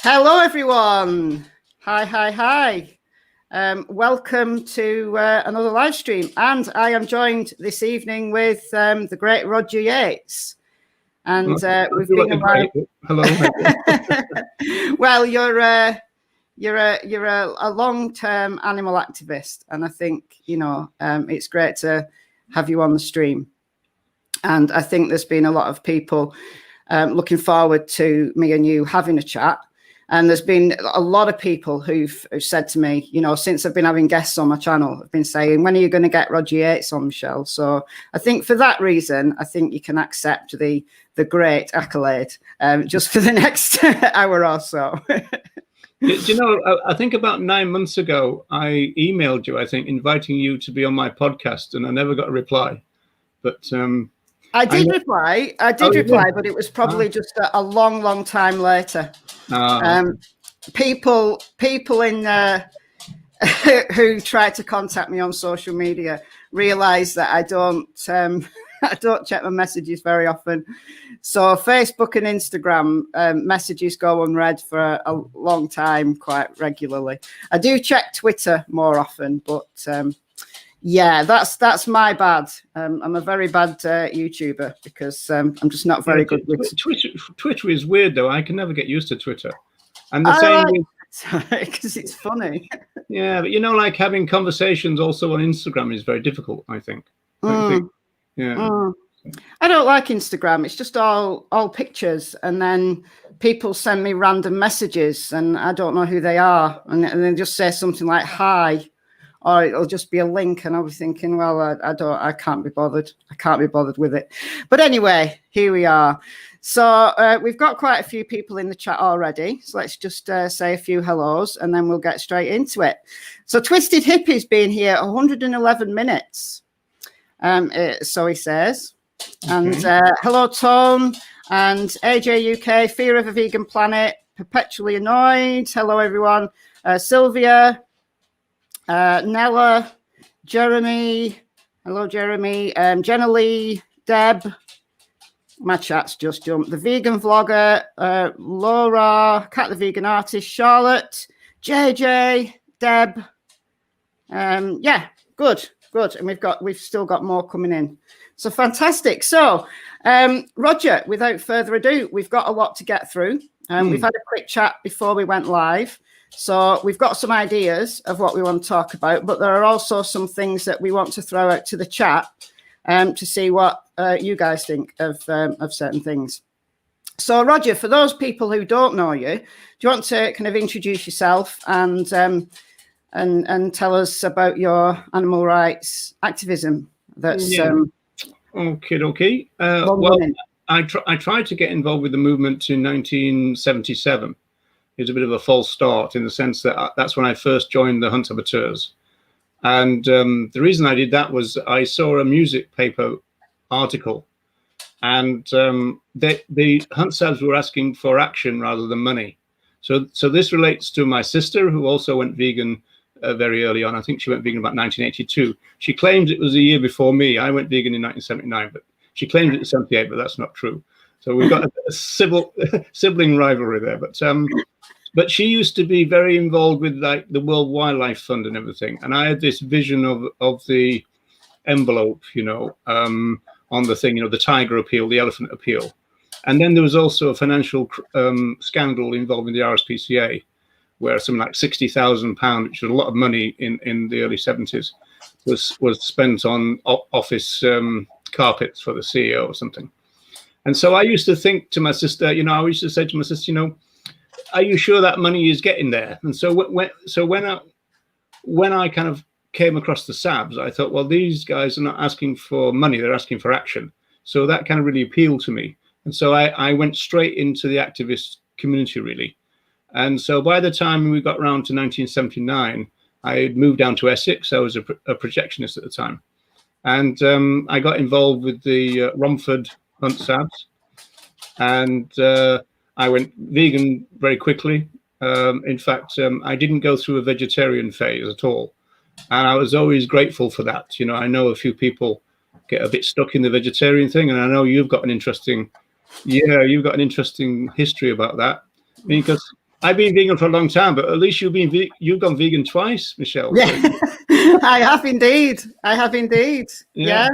Hello, everyone. Hi. Welcome to another live stream. And I am joined this evening with the great Roger Yates. And we've been a while. Hello. Well, you're a long-term animal activist, and I think it's great to have you on the stream. And I think there's been a lot of people looking forward to me and you having a chat. And there's been a lot of people who've said to me, since I've been having guests on my channel, have been saying, when are you going to get Roger Yates on, Michelle? So I think for that reason, I think you can accept the great accolade just for the next hour or so. I think about 9 months ago, I emailed you, I think, inviting you to be on my podcast, and I never got a reply. But I did reply, but it was probably just a long time later. People in who try to contact me on social media realize that I don't check my messages very often. So Facebook and Instagram messages go unread for a long time, quite regularly. I do check Twitter more often, but yeah, that's my bad. I'm a very bad YouTuber because I'm just not very good with Twitter is weird though. I can never get used to Twitter. And the same because it's funny. Yeah, but like having conversations also on Instagram is very difficult, I think. I don't like Instagram. It's just all pictures, and then people send me random messages, and I don't know who they are, and they just say something like "hi," or it'll just be a link, and I'll be thinking, well, I can't be bothered. I can't be bothered with it. But anyway, here we are. So we've got quite a few people in the chat already. So let's just say a few hellos, and then we'll get straight into it. So Twisted Hippie's been here 111 minutes. So he says. And hello, Tom and AJ UK, Fear of a Vegan Planet, Perpetually Annoyed. Hello, everyone. Sylvia, Nella, Jeremy. Hello, Jeremy. Jenna Lee, Deb. My chat's just jumped. The Vegan Vlogger, Laura, Cat the Vegan Artist, Charlotte, JJ, Deb. Yeah, good. And we've still got more coming in. So fantastic. So, Roger, without further ado, we've got a lot to get through. We've had a quick chat before we went live. So we've got some ideas of what we want to talk about, but there are also some things that we want to throw out to the chat to see what you guys think of certain things. So, Roger, for those people who don't know you, do you want to kind of introduce yourself and tell us about your animal rights activism? That's Okay. Well, I tried to get involved with the movement in 1977. It was a bit of a false start in the sense that that's when I first joined the Hunt Saboteurs. And the reason I did that was I saw a music paper article, and the Hunt Sabs were asking for action rather than money. So this relates to my sister, who also went vegan very early on. I think she went vegan about 1982. She claims it was a year before me. I went vegan in 1979, but she claims it was 78, but that's not true. So we've got a sibling rivalry there. But she used to be very involved with like the World Wildlife Fund and everything. And I had this vision of the envelope, on the thing, the tiger appeal, the elephant appeal. And then there was also a financial scandal involving the RSPCA, where something like £60,000, which was a lot of money in the early 70s, was spent on office carpets for the CEO or something. And so I used to think to my sister, I used to say to my sister, are you sure that money is getting there? And so when I kind of came across the SABs, I thought, well, these guys are not asking for money, they're asking for action. So that kind of really appealed to me. And so I went straight into the activist community, really. And so by the time we got around to 1979, I had moved down to Essex. I was a projectionist at the time. And I got involved with the Romford Hunt Sabs. And I went vegan very quickly. In fact, I didn't go through a vegetarian phase at all. And I was always grateful for that. I know a few people get a bit stuck in the vegetarian thing. And I know you've got an interesting history about that. Because I've been vegan for a long time, but at least you've gone vegan twice, Michelle. Yeah, I have indeed. I have indeed. Yeah.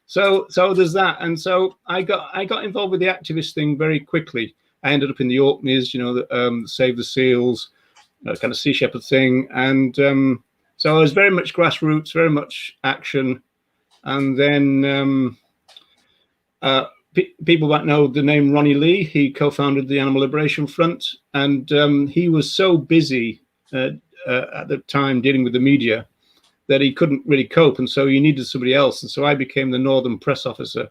So there's that, and so I got involved with the activist thing very quickly. I ended up in the Orkneys, the Save the Seals, kind of Sea Shepherd thing, and so I was very much grassroots, very much action, and then people might know the name Ronnie Lee. He co-founded the Animal Liberation Front, and he was so busy at the time dealing with the media that he couldn't really cope, and so you needed somebody else. And so I became the Northern Press Officer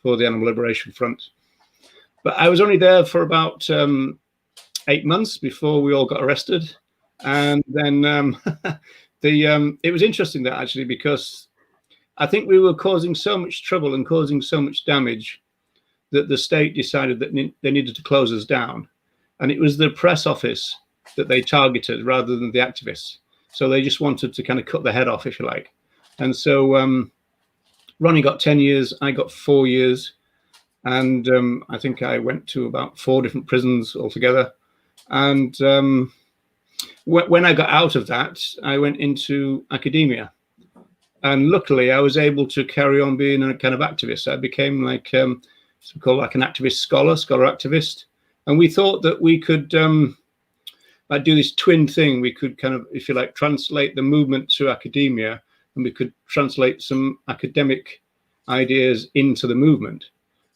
for the Animal Liberation Front. But I was only there for about 8 months before we all got arrested. And then it was interesting that actually, because I think we were causing so much trouble and causing so much damage that the state decided that they needed to close us down. And it was the press office that they targeted rather than the activists. So they just wanted to kind of cut the head off, if you like. And so Ronnie got 10 years, I got 4 years. And I think I went to about 4 different prisons altogether. And when I got out of that, I went into academia. And luckily, I was able to carry on being a kind of activist. I became like, called like an activist scholar activist. And we thought that we could like do this twin thing. We could kind of, if you like, translate the movement to academia, and we could translate some academic ideas into the movement.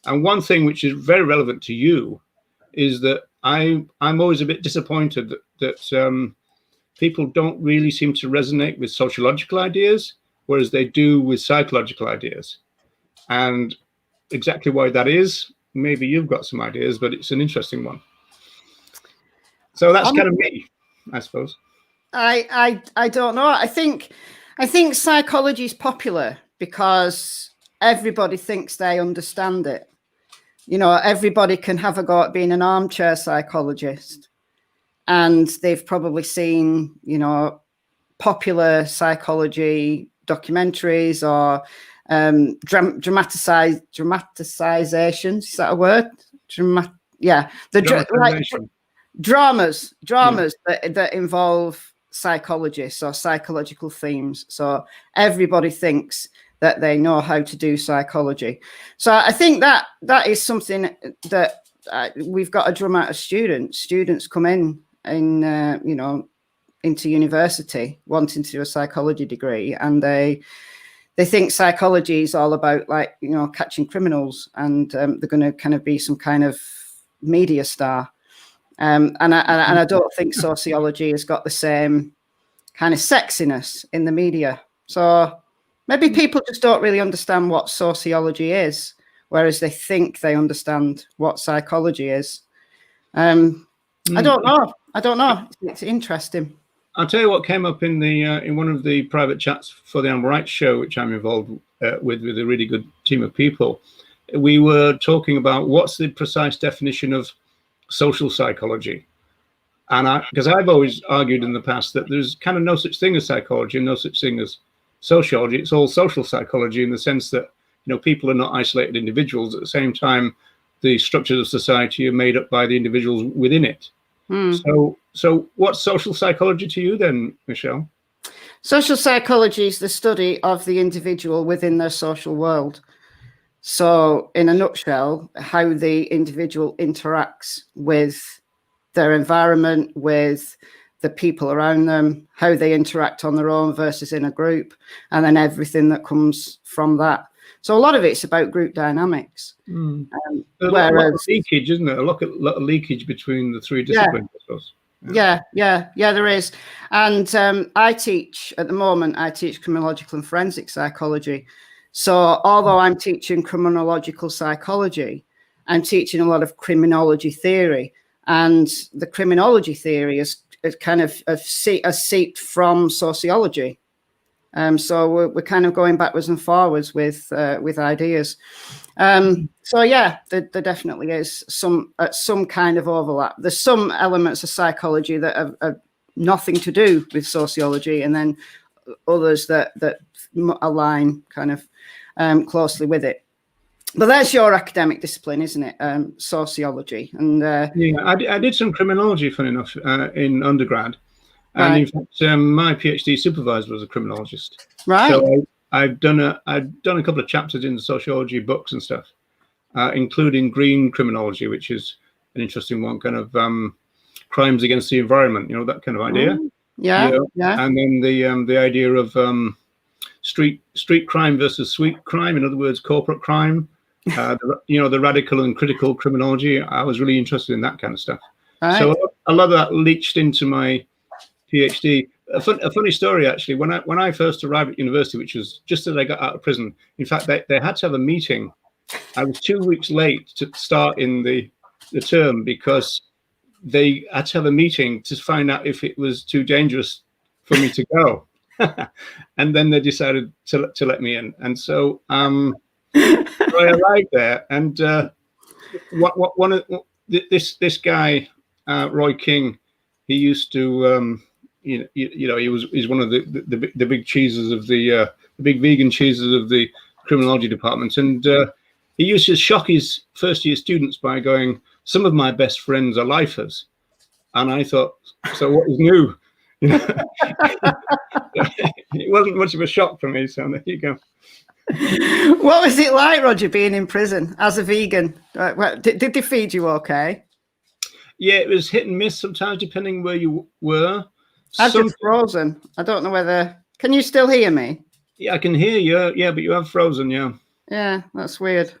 And one thing which is very relevant to you is that I'm always a bit disappointed that people don't really seem to resonate with sociological ideas, whereas they do with psychological ideas. And exactly why that is, maybe you've got some ideas, but it's an interesting one. So that's kind of me, I suppose. I don't know. I think psychology is popular because everybody thinks they understand it. Everybody can have a go at being an armchair psychologist, and they've probably seen, popular psychology documentaries or dramatization. Is that a word? Dramas that involve psychologists or psychological themes. So everybody thinks that they know how to do psychology. So I think that is something that we've got a drum out of students. Students come in into university wanting to do a psychology degree, and they think psychology is all about catching criminals, and they're going to kind of be some kind of media star. And I don't think sociology has got the same kind of sexiness in the media. So maybe people just don't really understand what sociology is, whereas they think they understand what psychology is. I don't know. It's interesting. I'll tell you what came up in the in one of the private chats for the Animal Rights Show, which I'm involved with a really good team of people. We were talking about what's the precise definition of social psychology. And because I've always argued in the past that there's kind of no such thing as psychology and no such thing as sociology. It's all social psychology in the sense that, people are not isolated individuals. At the same time, the structures of society are made up by the individuals within it. So what's social psychology to you then, Michelle? Social psychology is the study of the individual within their social world. So in a nutshell, how the individual interacts with their environment, with the people around them, how they interact on their own versus in a group, and then everything that comes from that. So a lot of it's about group dynamics. A lot of leakage, isn't it? A lot of leakage between the three disciplines, I suppose. Yeah, there is. And I teach criminological and forensic psychology. So although I'm teaching criminological psychology, I'm teaching a lot of criminology theory. And the criminology theory is kind of seeped from sociology. So we're kind of going backwards and forwards with ideas. So yeah, there definitely is some kind of overlap. There's some elements of psychology that have nothing to do with sociology, and then others that align kind of closely with it. But that's your academic discipline, isn't it? Sociology. And yeah, I did some criminology, funny enough, in undergrad. And right. in fact, my PhD supervisor was a criminologist. Right. So I've done a couple of chapters in the sociology books and stuff, including green criminology, which is an interesting one, kind of crimes against the environment, that kind of idea. Yeah, yeah. And then the idea of street crime versus sweet crime, in other words, corporate crime. The radical and critical criminology. I was really interested in that kind of stuff. Right. So a lot of that leached into my PhD. A funny story, actually. When I first arrived at university, which was just as I got out of prison, in fact, they had to have a meeting. I was 2 weeks late to start in the term because they had to have a meeting to find out if it was too dangerous for me to go. And then they decided to let me in. And so I arrived there, and this guy, Roy King, he used to he's one of the big cheeses of the big vegan cheeses of the criminology department, and he used to shock his first year students by going, "Some of my best friends are lifers," and I thought, so what is new? It wasn't much of a shock for me, so there you go. What was it like, Roger, being in prison as a vegan? Did they feed you okay? Yeah, it was hit and miss sometimes, depending where you were. I've just frozen. I don't know whether... Can you still hear me? Yeah, I can hear you. Yeah, but you have frozen, yeah. Yeah, that's weird.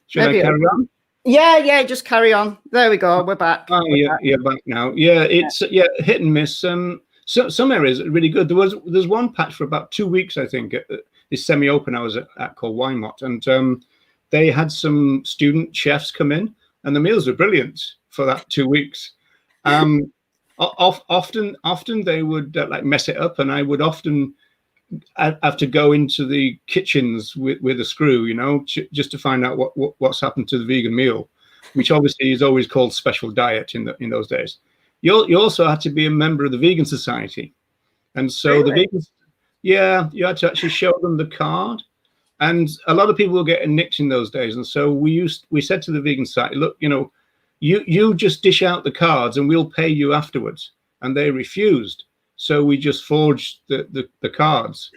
Should I carry on? Yeah, just carry on. There we go. We're back. Oh, yeah, back now. Yeah, it's hit and miss. So some areas are really good. There's one patch for about 2 weeks, I think, at this semi-open I was at called Wymot, and they had some student chefs come in, and the meals were brilliant for that 2 weeks. Often they would like mess it up, and I would often have to go into the kitchens with a screw, just to find out what's happened to the vegan meal, which obviously is always called special diet in those days. You also had to be a member of the Vegan Society, and so the vegans, you had to actually show them the card, and a lot of people were getting nicked in those days, and so we said to the Vegan Society, look, you just dish out the cards and we'll pay you afterwards, and they refused. So we just forged the cards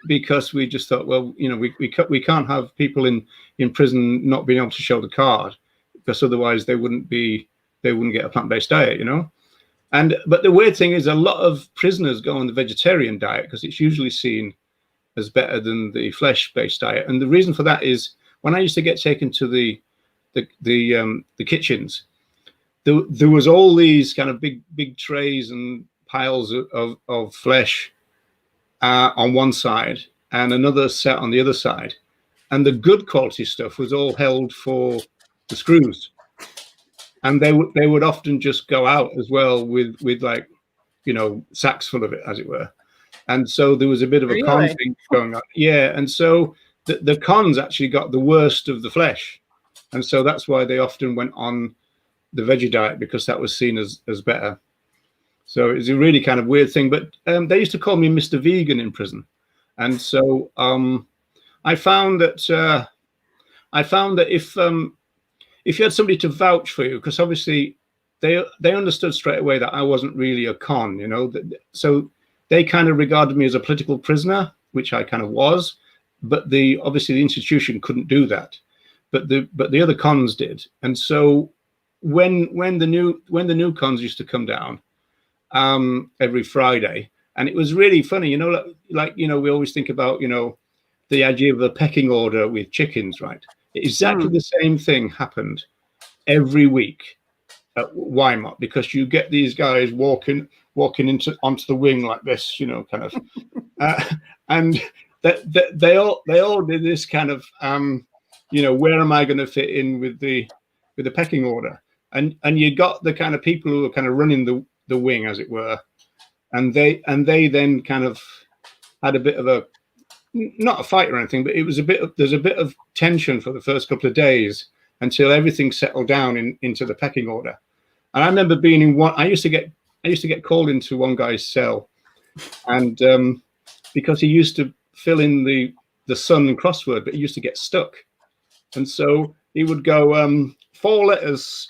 because we just thought, well, we can't have people in prison not being able to show the card, because otherwise they wouldn't get a plant-based diet, But the weird thing is, a lot of prisoners go on the vegetarian diet because it's usually seen as better than the flesh-based diet. And the reason for that is, when I used to get taken to the kitchens, there was all these kind of big trays and piles of flesh on one side and another set on the other side, and the good quality stuff was all held for the screws, and they would often just go out as well with like sacks full of it, as it were. And so there was a bit of a con thing going on. Yeah, and so the cons actually got the worst of the flesh, and so that's why they often went on the veggie diet, because that was seen as better. So it's a really kind of weird thing. But they used to call me Mr. Vegan in prison, and so I found that if you had somebody to vouch for you, because obviously they understood straight away that I wasn't really a con, so they kind of regarded me as a political prisoner, which I kind of was, but obviously the institution couldn't do that, but the other cons did. And so when the new cons used to come down every Friday, and it was really funny, we always think about the idea of a pecking order with chickens, right? Exactly the same thing happened every week at Wymot, because you get these guys walking onto the wing like this, kind of, and they all did this kind of, where am I going to fit in with the pecking order? And you got the kind of people who are kind of running the wing, as it were, and they then kind of had a bit of a, not a fight or anything, but it was there's a bit of tension for the first couple of days until everything settled down into the pecking order. And I remember being in one. I used to get called into one guy's cell, and because he used to fill in the Sun crossword, but he used to get stuck. And so he would go, 4 letters,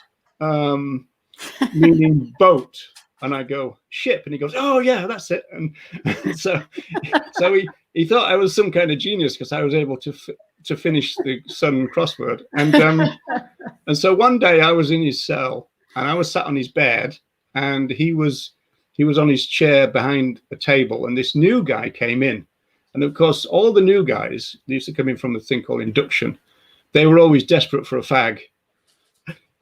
meaning boat. And I go, ship. And he goes, oh, yeah, that's it. And so he thought I was some kind of genius because I was able to finish the Sun crossword. And so one day I was in his cell and I was sat on his bed and he was on his chair behind a table, and this new guy came in. And of course, all the new guys, they used to come in from a thing called induction. They were always desperate for a fag.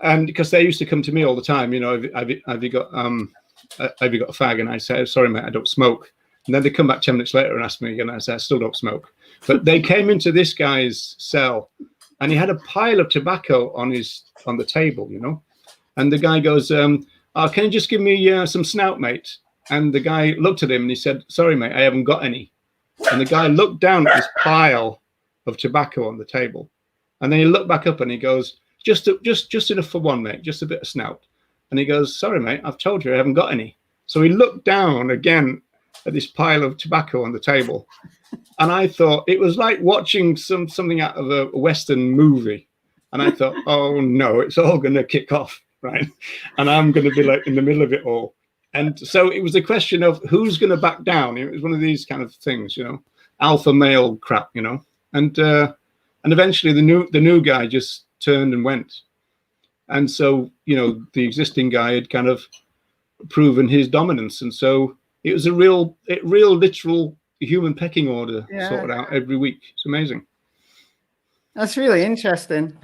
And because they used to come to me all the time, you know, have you got a fag? And I say, sorry, mate, I don't smoke. And then they come back 10 minutes later and ask me, and I say, I still don't smoke. But they came into this guy's cell and he had a pile of tobacco on the table, you know. And the guy goes, can you just give me some snout, mate? And the guy looked at him and he said, sorry, mate, I haven't got any. And the guy looked down at this pile of tobacco on the table. And then he looked back up and he goes, just enough for one, mate, just a bit of snout. And he goes, sorry, mate, I've told you I haven't got any. So he looked down again at this pile of tobacco on the table. And I thought it was like watching something out of a Western movie. And I thought, oh, no, it's all going to kick off, right? And I'm going to be like in the middle of it all. And so it was a question of who's going to back down. It was one of these kind of things, you know, alpha male crap, you know. And eventually the new guy just turned and went. And so, you know, the existing guy had kind of proven his dominance. And so it was a real literal human pecking order sorted out every week. It's amazing. That's really interesting.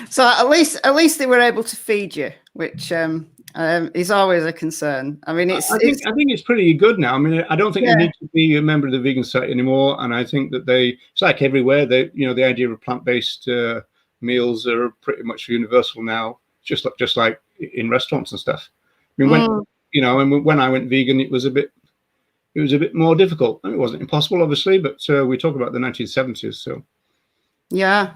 So at least they were able to feed you, which is always a concern. I mean, I think it's pretty good now. I mean, I don't think you need to be a member of the vegan society anymore. And I think that it's like everywhere. The idea of plant-based meals are pretty much universal now, just like in restaurants and stuff. I mean, when I went vegan, it was a bit more difficult. I mean, it wasn't impossible, obviously, but we talk about the 1970s, so. Yeah.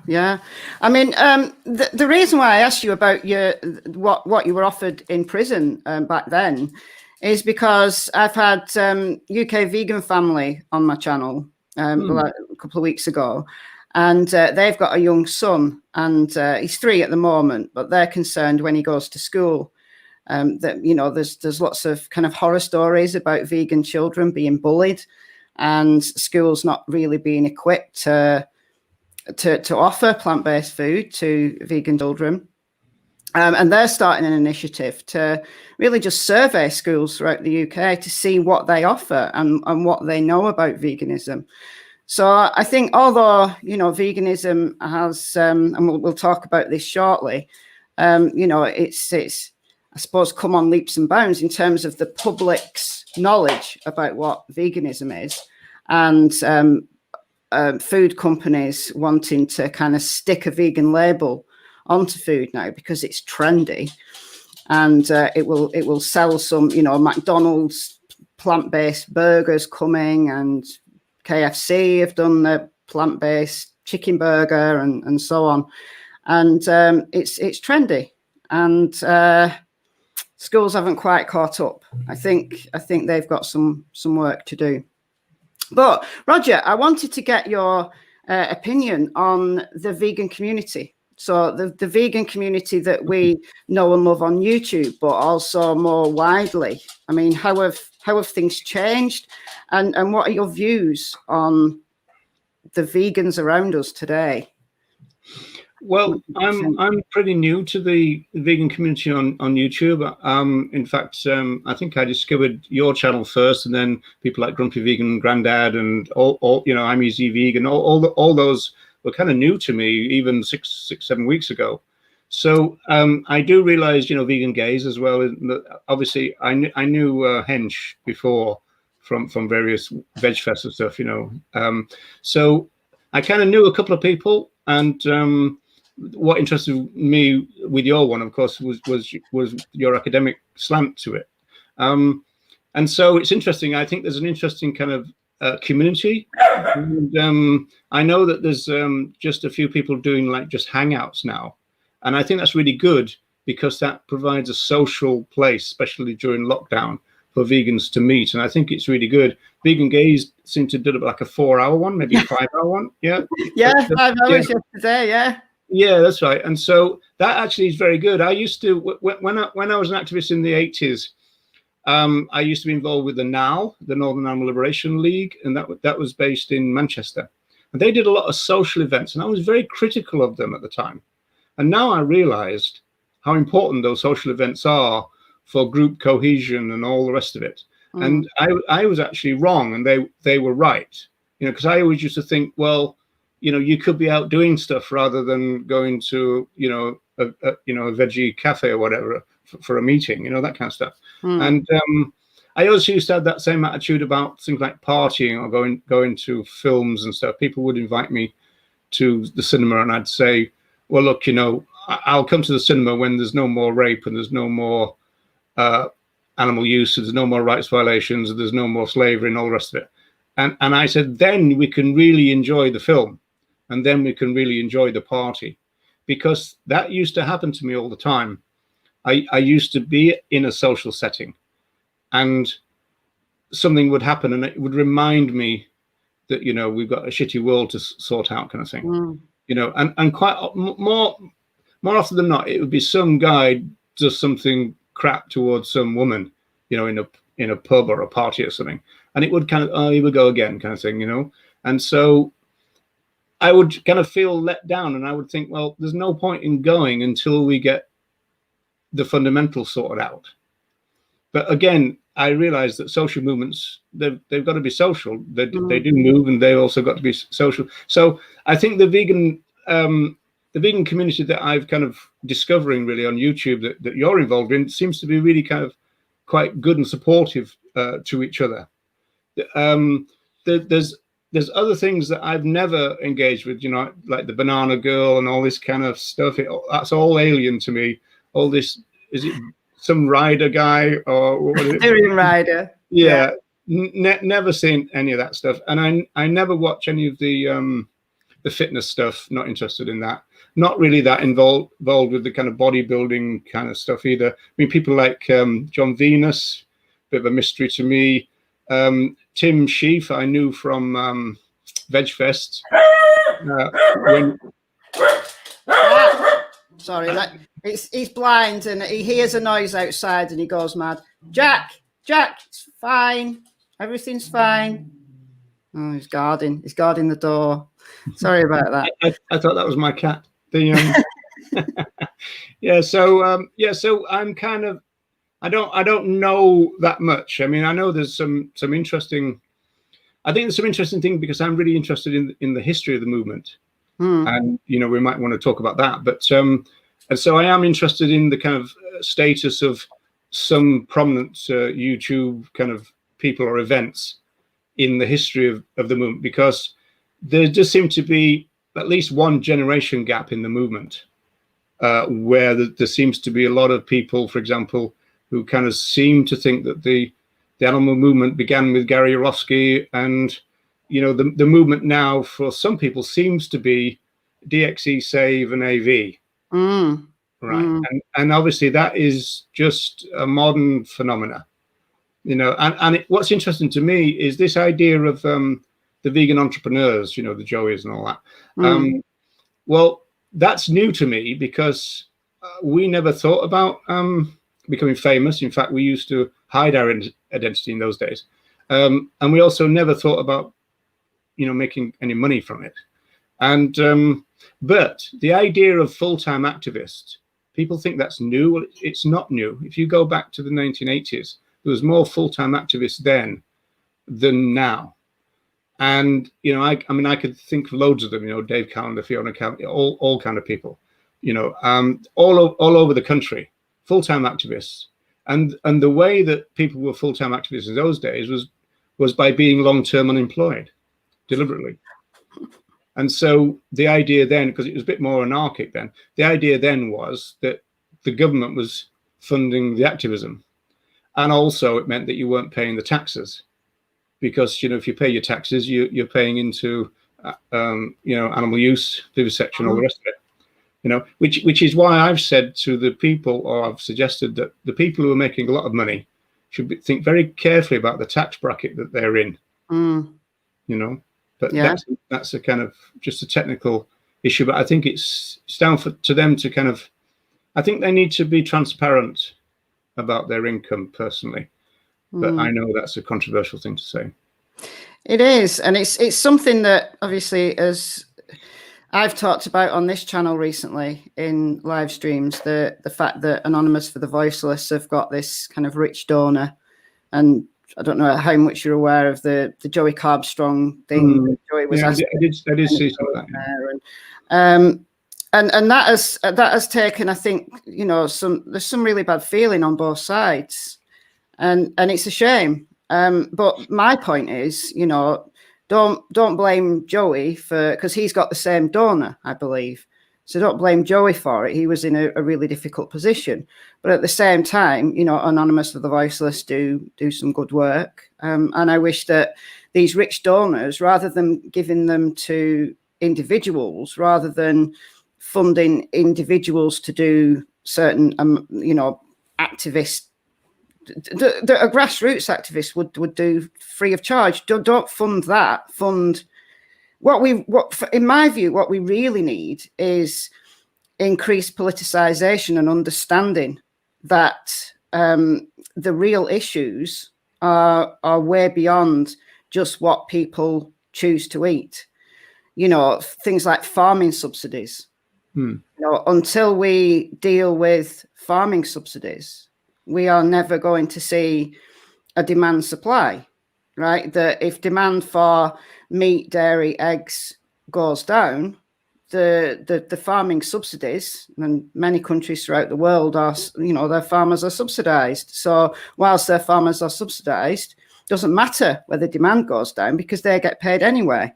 I mean, the reason why I asked you about what you were offered in prison back then is because I've had UK Vegan Family on my channel like a couple of weeks ago, and they've got a young son, and he's 3 at the moment, but they're concerned when he goes to school that, you know, there's lots of kind of horror stories about vegan children being bullied and schools not really being equipped to offer plant-based food to vegan children. And they're starting an initiative to really just survey schools throughout the UK to see what they offer and what they know about veganism. So I think although, you know, veganism has, and we'll talk about this shortly, you know, it's I suppose come on leaps and bounds in terms of the public's knowledge about what veganism is, and food companies wanting to kind of stick a vegan label onto food now because it's trendy, and it will sell some, you know, McDonald's plant-based burgers coming, and KFC have done the plant-based chicken burger and so on, and it's trendy, and schools haven't quite caught up. I think they've got some work to do. But Roger, I wanted to get your opinion on the vegan community. So the vegan community that we know and love on YouTube, but also more widely. I mean, how have things changed, and what are your views on the vegans around us today? Well, I'm pretty new to the vegan community on YouTube. In fact, I think I discovered your channel first, and then people like Grumpy Vegan Grandad and all you know, I'm Easy Vegan. All those were kind of new to me even 6-7 weeks ago. So I do realize, you know, vegan gays as well. Obviously, I knew Hench before from various veg fests and stuff, you know. So I kind of knew a couple of people, and what interested me with your one, of course, was your academic slant to it. And so it's interesting. I think there's an interesting kind of community. And, I know that there's just a few people doing like just hangouts now. And I think that's really good because that provides a social place, especially during lockdown, for vegans to meet, and I think it's really good. Vegan Gays seem to do like a 4-hour one, maybe a 5-hour one. Yeah, yeah, 5 hours yesterday. Yeah, that's right. And so that actually is very good. I used to, when I was an activist in the 80s, I used to be involved with the NAL, the Northern Animal Liberation League, and that was based in Manchester. And they did a lot of social events, and I was very critical of them at the time. And now I realized how important those social events are for group cohesion and all the rest of it. And I was actually wrong, and they were right. Because I always used to think, well, you could be out doing stuff rather than going to, a veggie cafe or whatever for a meeting, that kind of stuff. And I also used to have that same attitude about things like partying or going to films and stuff. People would invite me to the cinema, and I'd say, well, look, I'll come to the cinema when there's no more rape and there's no more animal use, there's no more rights violations, there's no more slavery and all the rest of it. And I said, then we can really enjoy the film, and then we can really enjoy the party, because that used to happen to me all the time. I used to be in a social setting, and something would happen, and it would remind me that we've got a shitty world to sort out, kind of thing. And quite more often than not, it would be some guy does something crap towards some woman, in a pub or a party or something, and it would kind of, oh, here we go again, kind of thing, And so I would kind of feel let down, and I would think, well, there's no point in going until we get the fundamentals sorted out. But again, I realize that social movements, they've got to be social. They do move, and they've also got to be social. So I think the vegan community that I've kind of discovering really on YouTube that you're involved in seems to be really kind of quite good and supportive to each other. There's other things that I've never engaged with, like the banana girl and all this kind of stuff. That's all alien to me. All this, is it some rider guy or what is it? Syrian rider. Yeah. Never seen any of that stuff. And I never watch any of the fitness stuff. Not interested in that. Not really that involved with the kind of bodybuilding kind of stuff either. I mean, people like John Venus, bit of a mystery to me. Tim Sheaf, I knew from VegFest. Sorry, he's blind and he hears a noise outside and he goes mad. Jack, it's fine. Everything's fine. Oh, he's guarding the door. Sorry about that. I thought that was my cat. So I'm kind of, I don't know that much. I mean, I know there's some interesting. I think there's some interesting thing because I'm really interested in the history of the movement, and we might want to talk about that. But and so I am interested in the kind of status of some prominent YouTube kind of people or events in the history of the movement, because there does seem to be at least one generation gap in the movement where there seems to be a lot of people, for example, who kind of seem to think that the animal movement began with Gary Yourofsky, and the movement now for some people seems to be DXE, SAVE, and AV, right? And obviously that is just a modern phenomena, and what's interesting to me is this idea of the vegan entrepreneurs, the Joeys and all that. Well, that's new to me because we never thought about becoming famous. In fact, we used to hide our identity in those days. And we also never thought about, making any money from it. And but the idea of full-time activists, people think that's new. Well, it's not new. If you go back to the 1980s, there was more full-time activists then than now. And, I could think of loads of them, Dave Callender, Fiona Callender, all kind of people, all over the country, full-time activists. And the way that people were full-time activists in those days was by being long-term unemployed, deliberately. And so the idea then, because it was a bit more anarchic then, the idea then was that the government was funding the activism. And also it meant that you weren't paying the taxes. Because, if you pay your taxes, you're paying into, animal use, vivisection, all the rest of it, which is why I've said to the people, or I've suggested that the people who are making a lot of money think very carefully about the tax bracket that they're in. You know, but that's a kind of just a technical issue. But I think it's down to them to kind of. I think they need to be transparent about their income personally. But I know that's a controversial thing to say. It is, and it's something that obviously, as I've talked about on this channel recently in live streams, the fact that Anonymous for the Voiceless have got this kind of rich donor, and I don't know how much you're aware of the Joey Carbstrong thing. Joey was I did see some of that. And that has taken, I think, you know, there's some really bad feeling on both sides, and it's a shame. But my point is, you know, don't blame Joey because he's got the same donor, I believe. So don't blame Joey for it. He was in a really difficult position. But at the same time, you know, Anonymous for the Voiceless do some good work. And I wish that these rich donors, rather than giving them to individuals, rather than funding individuals to do certain, you know, activists, a grassroots activist would do free of charge. Don't fund that. Fund what in my view, what we really need is increased politicization and understanding that the real issues are way beyond just what people choose to eat. You know, things like farming subsidies. You know, until we deal with farming subsidies, we are never going to see a demand supply, right? That if demand for meat, dairy, eggs goes down, the farming subsidies, and many countries throughout the world are, you know, their farmers are subsidized. So whilst their farmers are subsidized, doesn't matter whether demand goes down because they get paid anyway.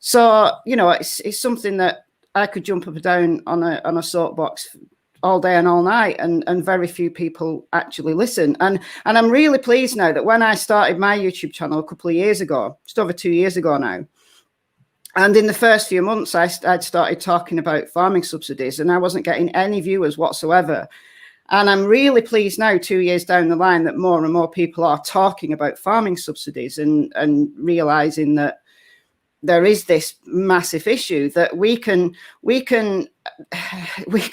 So, you know, it's something that I could jump up and down on a soapbox all day and all night, and very few people actually listen. And I'm really pleased now that when I started my YouTube channel a couple of years ago, just over 2 years ago now, and in the first few months, I'd started talking about farming subsidies, and I wasn't getting any viewers whatsoever. And I'm really pleased now, 2 years down the line, that more and more people are talking about farming subsidies and realizing that there is this massive issue that we can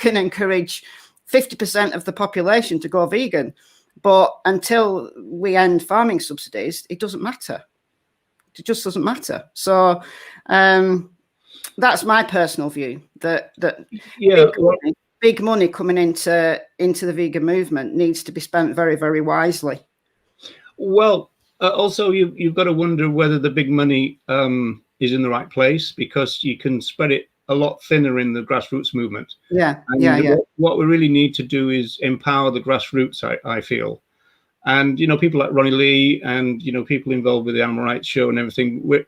encourage 50% of the population to go vegan, but until we end farming subsidies, it doesn't matter. It just doesn't matter. So that's my personal view. That big money coming into the vegan movement needs to be spent very, very wisely. Well, also you've got to wonder whether the big money is in the right place, because you can spread it a lot thinner in the grassroots movement. What we really need to do is empower the grassroots, I feel. And, you know, people like Ronnie Lee and, you know, people involved with the Animal Rights Show and everything, we're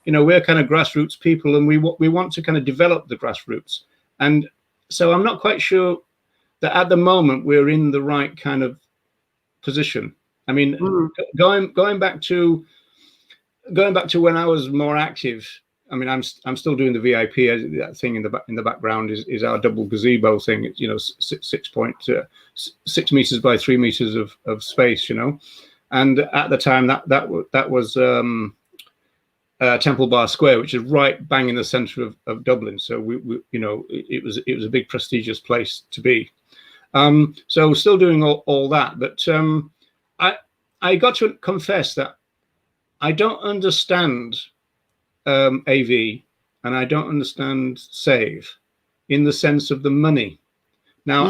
kind of grassroots people, and we want to kind of develop the grassroots. And so I'm not quite sure that at the moment we're in the right kind of position. I mean, going back to when I was more active. I mean, I'm still doing the VIP. That thing in the background is our double gazebo thing. It's, you know, 6 meters by 3 meters of space. You know, and at the time that was Temple Bar Square, which is right bang in the centre of Dublin. So we you know, it was a big prestigious place to be. So we're still doing all that, but I got to confess that I don't understand AV, and I don't understand Save in the sense of the money. Now,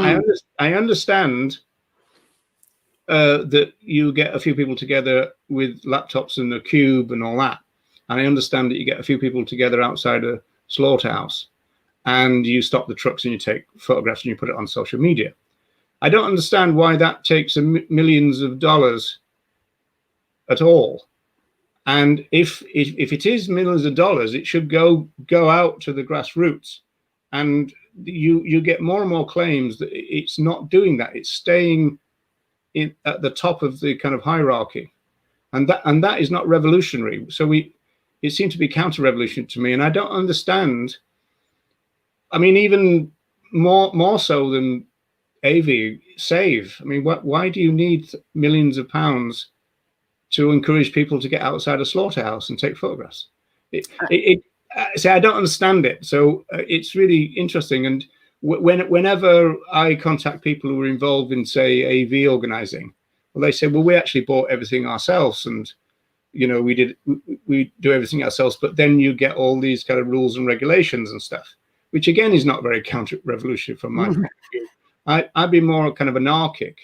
I understand that you get a few people together with laptops and a cube and all that. And I understand that you get a few people together outside a slaughterhouse and you stop the trucks and you take photographs and you put it on social media. I don't understand why that takes millions of dollars at all. And if it is millions of dollars, it should go out to the grassroots. And you get more and more claims that it's not doing that. It's staying at the top of the kind of hierarchy. And that is not revolutionary. So it seemed to be counter-revolutionary to me. And I don't understand. I mean, even more so than AV, save. I mean, why do you need millions of pounds to encourage people to get outside a slaughterhouse and take photographs? See, I don't understand it. So it's really interesting. And whenever I contact people who are involved in, say, AV organizing, well, they say, well, we actually bought everything ourselves, and we do everything ourselves. But then you get all these kind of rules and regulations and stuff, which again is not very counter-revolutionary from my point of view. I'd be more kind of anarchic,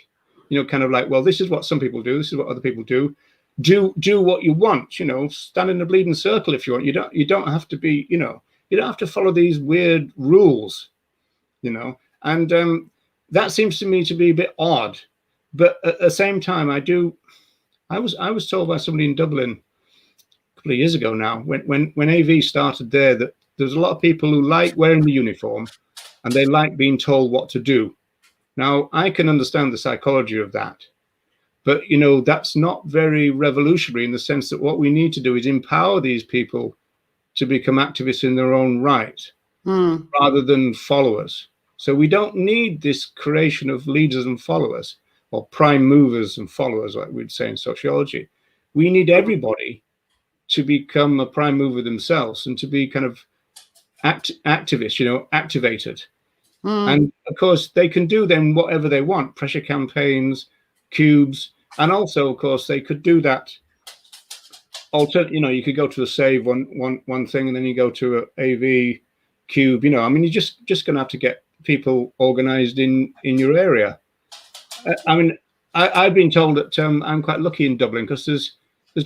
kind of like, well, this is what some people do, this is what other people do. Do what you want, stand in a bleeding circle if you want. You don't have to be, you don't have to follow these weird rules, and that seems to me to be a bit odd. But at the same time, I was told by somebody in Dublin a couple of years ago now, when AV started there, that there's a lot of people who like wearing the uniform and they like being told what to do. Now, I can understand the psychology of that. But, that's not very revolutionary, in the sense that what we need to do is empower these people to become activists in their own right, rather than followers. So we don't need this creation of leaders and followers, or prime movers and followers, like we'd say in sociology. We need everybody to become a prime mover themselves and to be kind of activists, activated. And of course, they can do then whatever they want, pressure campaigns, cubes. And also, of course, they could do that. You could go to the Save one thing, and then you go to a AV cube. I mean, you're just going to have to get people organized in your area. I mean, I've been told that I'm quite lucky in Dublin, because there's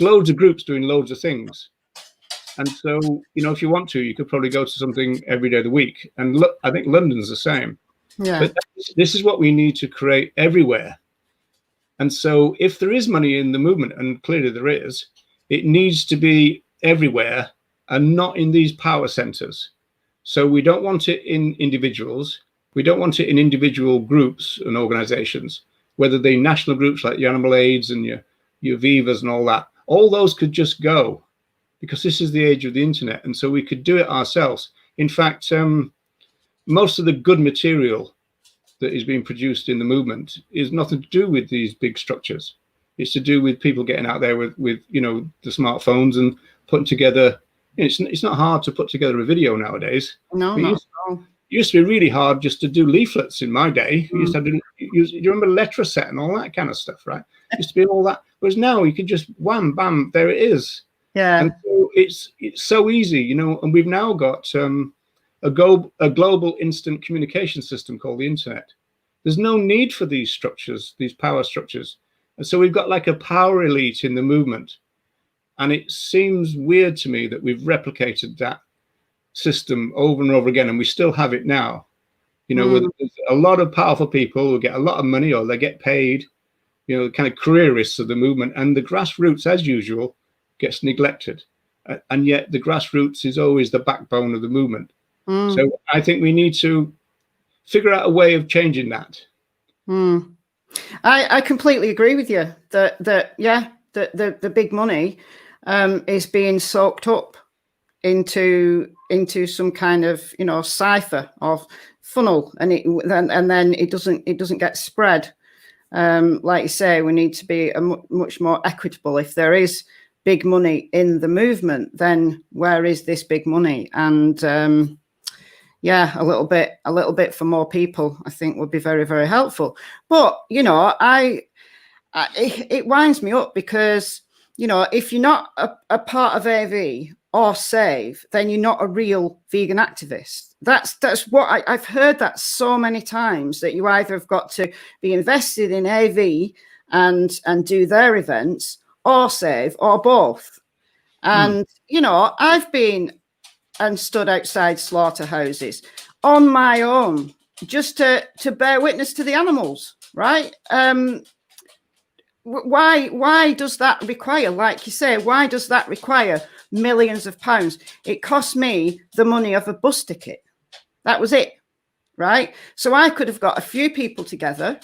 loads of groups doing loads of things. And so, if you want to, you could probably go to something every day of the week. And look, I think London's the same. Yeah. But this is what we need to create everywhere. And so if there is money in the movement, and clearly there is, it needs to be everywhere and not in these power centers. So we don't want it in individuals. We don't want it in individual groups and organizations, whether they're national groups like your Animal Aids and your Vivas and all that. All those could just go, because this is the age of the internet. And so we could do it ourselves. In fact, most of the good material that is being produced in the movement is nothing to do with these big structures. It's to do with people getting out there with the smartphones and putting together. It's not hard to put together a video nowadays. No, it used to be really hard just to do leaflets in my day. You used to have to you remember Letraset and all that kind of stuff, right? It used to be all that. Whereas now you can just wham, bam, there it is. Yeah. And so it's so easy, and we've now got a global instant communication system called the internet. There's no need for these structures, these power structures. And so we've got like a power elite in the movement. And it seems weird to me that we've replicated that system over and over again, and we still have it now. With a lot of powerful people who get a lot of money, or they get paid, kind of careerists of the movement, and the grassroots, as usual, gets neglected. And yet the grassroots is always the backbone of the movement. So I think we need to figure out a way of changing that. I completely agree with you that the big money is being soaked up into some kind of cipher or funnel, and then it doesn't get spread. Like you say, we need to be much more equitable. If there is big money in the movement, then where is this big money? And a little bit for more people, I think, would be very, very helpful. But it winds me up, because if you're not a part of AV or Save, then you're not a real vegan activist. That's what I've heard that so many times, that you either have got to be invested in AV and do their events, or Save, or both. And I've been and stood outside slaughterhouses on my own, just to bear witness to the animals, right? Why does that require, like you say, why does that require millions of pounds? It cost me the money of a bus ticket. That was it, right? So I could have got a few people together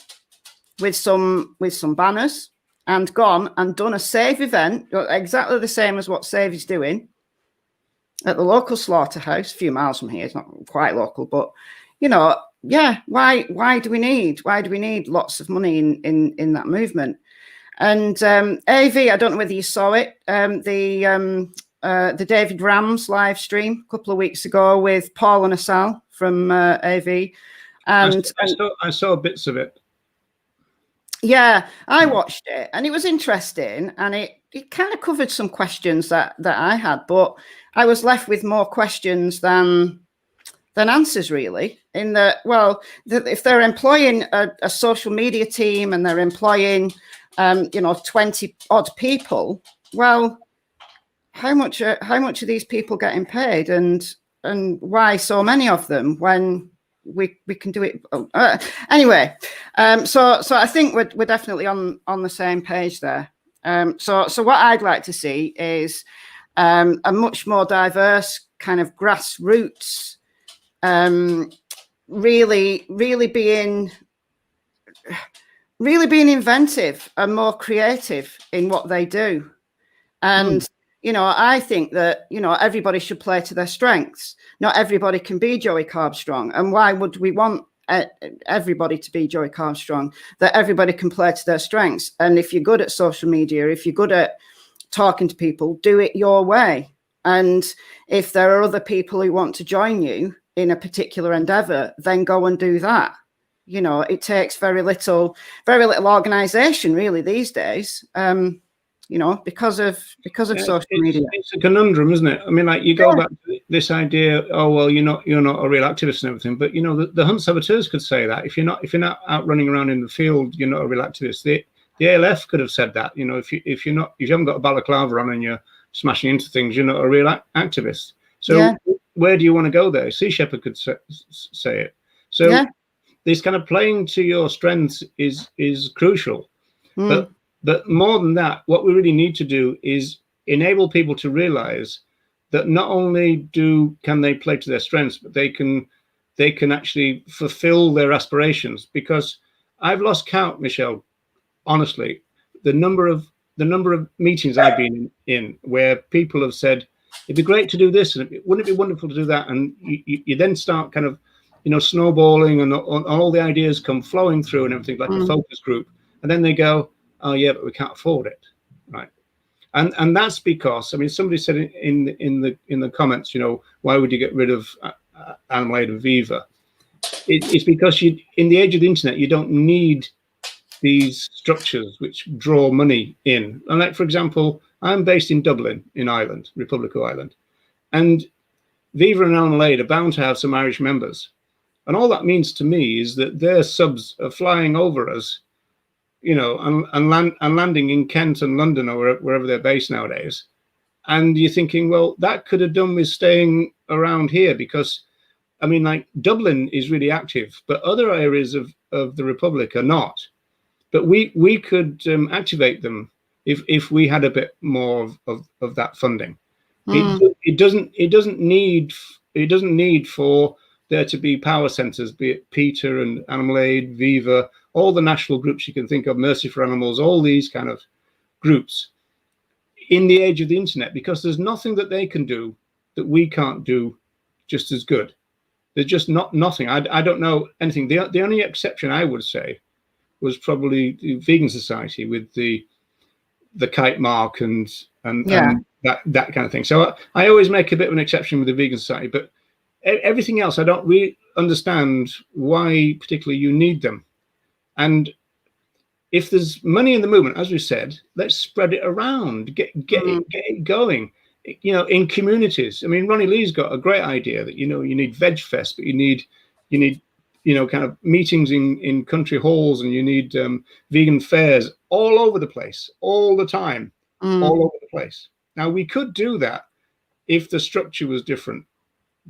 with some banners and gone and done a Save event, exactly the same as what Save is doing, at the local slaughterhouse, a few miles from here. It's not quite local, but yeah, why do we need lots of money in that movement? And AV, I don't know whether you saw it, the David Rams live stream a couple of weeks ago with Paul and Asal from AV. And I saw bits of it. Yeah, I watched it and it was interesting, and it kind of covered some questions that I had, but I was left with more questions than answers, really. In that, well, if they're employing a social media team and they're employing 20 odd people, well, how much are these people getting paid, and why so many of them when we can do it anyway? So I think we're definitely on the same page there. So what I'd like to see is a much more diverse kind of grassroots, really being inventive and more creative in what they do. And I think that everybody should play to their strengths. Not everybody can be Joey Carbstrong, and why would we want everybody to be Joey Carbstrong? That everybody can play to their strengths, and if you're good at social media, if you're good at talking to people, do it your way. And if there are other people who want to join you in a particular endeavor, then go and do that. It takes very little organization really these days. Because of social media. It's a conundrum, isn't it? I mean, like, you go back to this idea, oh well, you're not a real activist and everything, but the Hunt Saboteurs could say that if you're not out running around in the field, you're not a real activist. The ALF could have said that. If you haven't got a balaclava on and you're smashing into things, you're not a real activist. So where do you want to go there? Sea Shepherd could say it. So this kind of playing to your strengths is crucial. But more than that, what we really need to do is enable people to realize that not only can they play to their strengths, but they can actually fulfill their aspirations. Because I've lost count, Michelle, honestly, the number of meetings I've been in where people have said, it'd be great to do this, and wouldn't it be wonderful to do that? And you then start kind of, snowballing, and all the ideas come flowing through and everything, like a focus group. And then they go, oh yeah, but we can't afford it, right? And that's because, I mean, somebody said in the comments, why would you get rid of Animal Aid and Viva? It's because in the age of the internet, you don't need these structures which draw money in. And like, for example, I'm based in Dublin, in Ireland, Republic of Ireland, and Viva and Animal Aid are bound to have some Irish members. And all that means to me is that their subs are flying over us, and landing in Kent and London or wherever they're based nowadays. And you're thinking, well, that could have done with staying around here, because, I mean, like, Dublin is really active, but other areas of the Republic are not. But we could activate them if we had a bit more of that funding. It doesn't need for there to be power centres, be it PETA and Animal Aid, Viva, all the national groups you can think of, Mercy for Animals, all these kind of groups in the age of the internet, because there's nothing that they can do that we can't do just as good. There's just nothing. I don't know anything. The only exception I would say was probably the Vegan Society with the kite mark and that kind of thing. So I always make a bit of an exception with the Vegan Society, but everything else, I don't really understand why particularly you need them. And if there's money in the movement, as we said, let's spread it around, get it going, in communities. I mean, Ronnie Lee's got a great idea that, you need Veg Fest, but you need, kind of meetings in country halls, and you need vegan fairs all over the place, all the time, all over the place. Now, we could do that if the structure was different,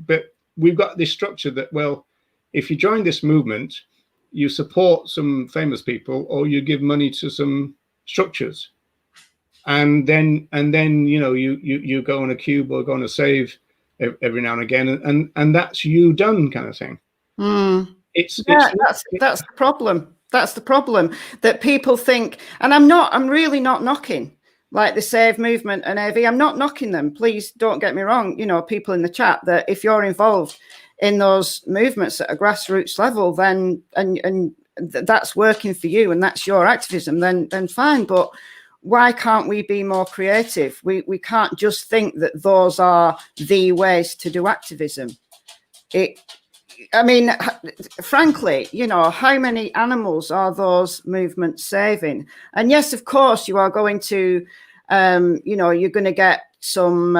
but we've got this structure that, well, if you join this movement, you support some famous people, or you give money to some structures, and then you go on a cube or go on a save every now and again, and that's you done, kind of thing. That's the problem. That's the problem, that people think, and I'm really not knocking like the Save movement and AV. I'm not knocking them. Please don't get me wrong. People in the chat, that if you're involved in those movements at a grassroots level, then and that's working for you and that's your activism, then fine. But why can't we be more creative? We can't just think that those are the ways to do activism. I mean, frankly, you know, how many animals are those movements saving? And yes, of course, you are going to, you know, you're going to get some,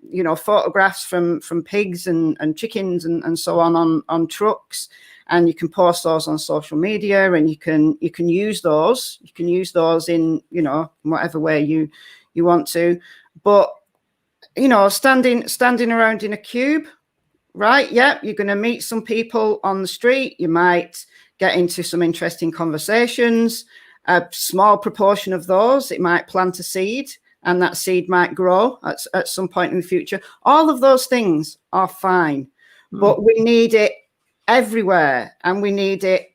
you know, photographs from pigs and chickens and so on trucks, and you can post those on social media, and you can use those. You can use those in, you know, whatever way you want to. But, you know, standing around in a cube, right? Yeah, you're going to meet some people on the street. You might get into some interesting conversations. A small proportion of those, it might plant a seed, and that seed might grow at some point in the future. All of those things are fine, but we need it everywhere, and we need it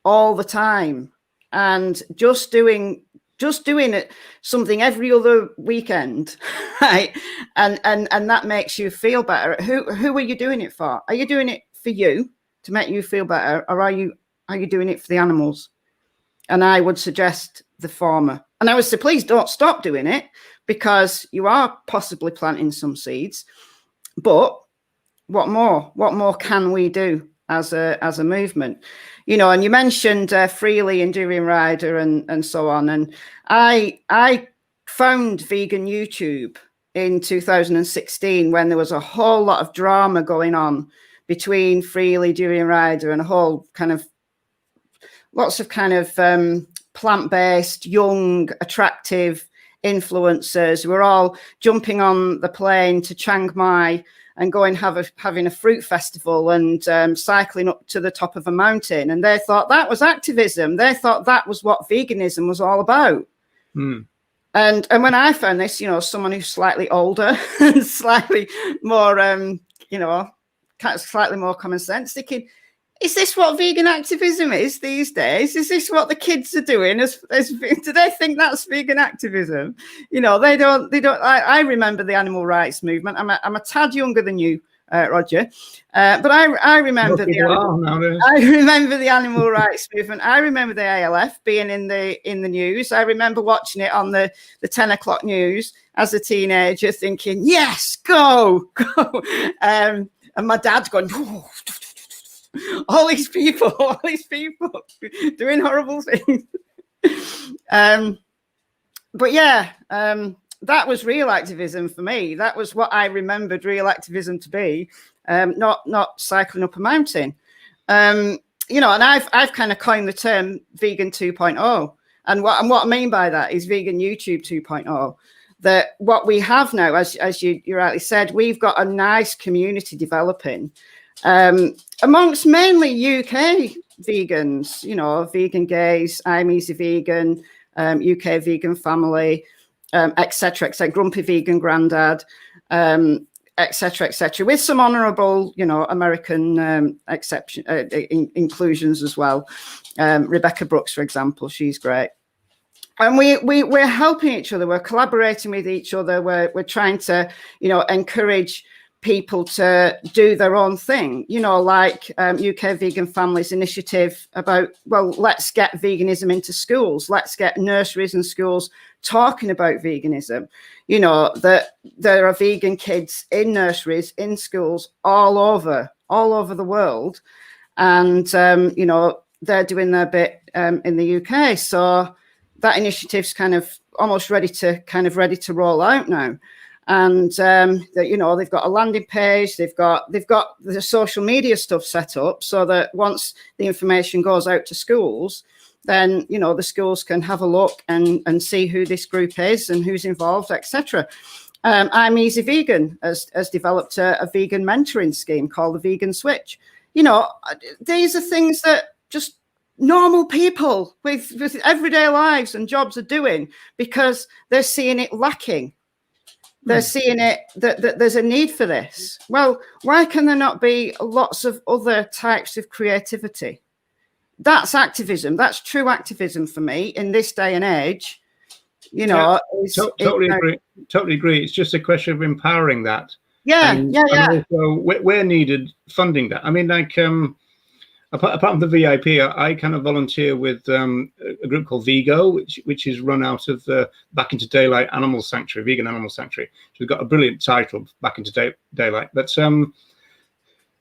all the time. And just doing it something every other weekend, right? And that makes you feel better. Who are you doing it for? Are you doing it for you to make you feel better, or are you doing it for the animals? And I would suggest the former. And I would say, please don't stop doing it, because you are possibly planting some seeds. But what more? What more can we do as a movement? You know, and you mentioned Freely, Enduring Rider, and so on. And I found vegan YouTube in 2016 when there was a whole lot of drama going on between Freely, Enduring Rider, and a whole kind of lots of kind of plant-based, young, attractive influencers. We're all jumping on the plane to Chiang Mai and going having a fruit festival and cycling up to the top of a mountain. And they thought that was activism. They thought that was what veganism was all about. And when I found this, you know, someone who's slightly older and slightly more, you know, kind of slightly more common sense, thinking, is this what vegan activism is these days? Is this what the kids are doing? Do they think that's vegan activism? You know, they don't. I remember the animal rights movement. I'm a tad younger than you, Roger, but I remember I remember the animal rights movement. I remember the ALF being in the news. I remember watching it on the 10 o'clock news as a teenager, thinking, yes, go. And my dad's going, all these people doing horrible things. But yeah, that was real activism for me. That was what I remembered real activism to be, not cycling up a mountain. You know, and I've kind of coined the term vegan 2.0. And what I mean by that is vegan YouTube 2.0. That what we have now, as you rightly said, we've got a nice community developing amongst mainly UK vegans, you know, vegan gays, I'm Easy Vegan, UK Vegan Family, etc., Grumpy Vegan Grandad, etc., with some honourable, you know, American inclusions as well. Rebecca Brooks, for example, she's great. And we're helping each other. We're collaborating with each other. We're trying to, you know, encourage people to do their own thing, you know, like UK Vegan Families initiative about, well, let's get veganism into schools. Let's get nurseries and schools talking about veganism. You know, that there are vegan kids in nurseries, in schools all over the world. And, you know, they're doing their bit in the UK. So that initiative's kind of almost ready to roll out now. And you know, they've got a landing page, they've got the social media stuff set up so that once the information goes out to schools, then, you know, the schools can have a look and see who this group is and who's involved, etc. I'm Easy Vegan has developed a vegan mentoring scheme called the Vegan Switch. You know, these are things that just normal people with everyday lives and jobs are doing because they're seeing it lacking. They're seeing it that there's a need for this. Well, why can there not be lots of other types of creativity? That's activism. That's true activism for me in this day and age. You know, totally agree. It's just a question of empowering that. Yeah, and, yeah, yeah. and also where needed funding that. I mean, like apart from the VIP, I kind of volunteer with a group called Vigo, which is run out of Back into Daylight Animal Sanctuary, Vegan Animal Sanctuary. So we've got a brilliant title, Back into Daylight. But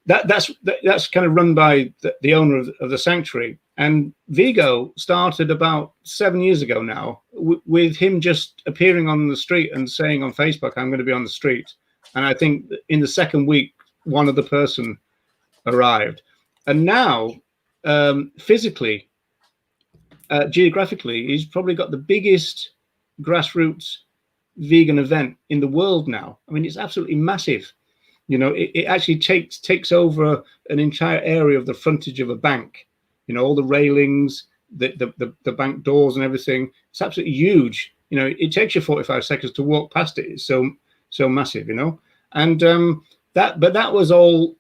that's kind of run by the owner of the sanctuary. And Vigo started about 7 years ago now, with him just appearing on the street and saying on Facebook, "I'm going to be on the street." And I think in the second week, one other person arrived. And now, physically, geographically, he's probably got the biggest grassroots vegan event in the world now. I mean, it's absolutely massive. You know, it actually takes over an entire area of the frontage of a bank. You know, all the railings, the bank doors and everything. It's absolutely huge. You know, it takes you 45 seconds to walk past it. It's so massive, you know. And that was all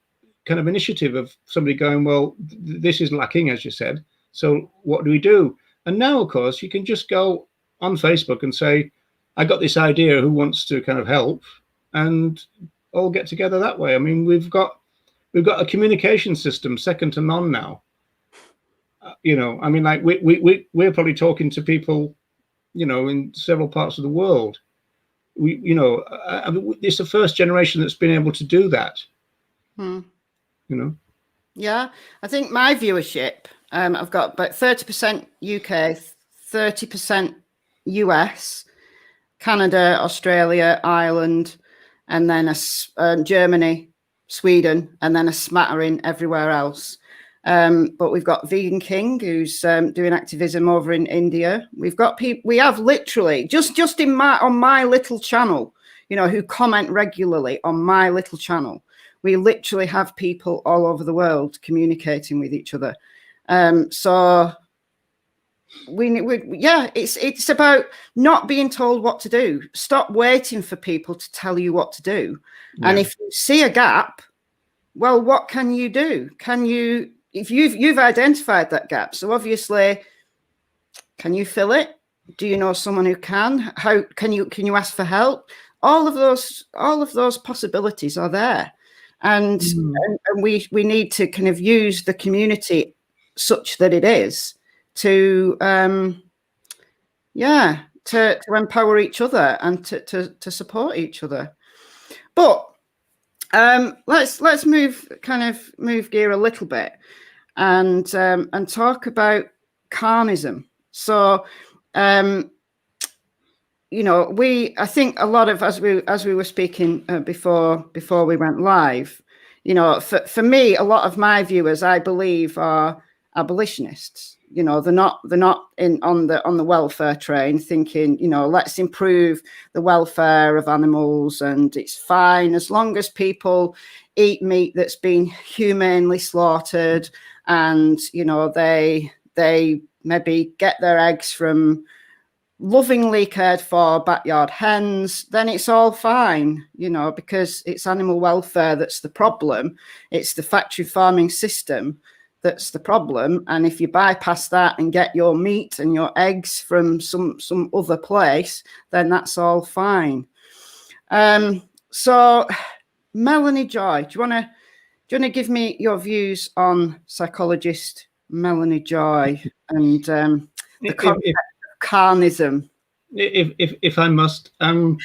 kind of initiative of somebody going, well, this is lacking, as you said. So what do we do? And now, of course, you can just go on Facebook and say, I got this idea, who wants to kind of help, and all get together that way. I mean, we've got a communication system second to none now. You know, I mean, like we're probably talking to people, you know, in several parts of the world. You know, I mean, it's the first generation that's been able to do that. You know. Yeah, I think my viewership, I've got about 30% UK, 30% US, Canada, Australia, Ireland, and then Germany, Sweden, and then a smattering everywhere else. But we've got Vegan King, who's doing activism over in India. We've got people. We have literally just on my little channel, you know, who comment regularly on my little channel. We literally have people all over the world communicating with each other. So it's about not being told what to do. Stop waiting for people to tell you what to do. Yeah. And if you see a gap, well, what can you do? If you've identified that gap, so obviously, can you fill it? Do you know someone who can? How can you ask for help? All of those possibilities are there. And we need to kind of use the community such that it is to empower each other and to support each other. But let's move gear a little bit and talk about carnism. So you know, I think a lot of, as we were speaking before we went live, you know, for me, a lot of my viewers, I believe, are abolitionists. You know, they're not on the welfare train thinking, you know, let's improve the welfare of animals and it's fine as long as people eat meat that's been humanely slaughtered and, you know, they maybe get their eggs from lovingly cared for backyard hens, then it's all fine, you know, because it's animal welfare that's the problem. It's the factory farming system that's the problem. And if you bypass that and get your meat and your eggs from some other place, then that's all fine. So Melanie Joy, do you want to give me your views on psychologist Melanie Joy and the concept of carnism? If I must, my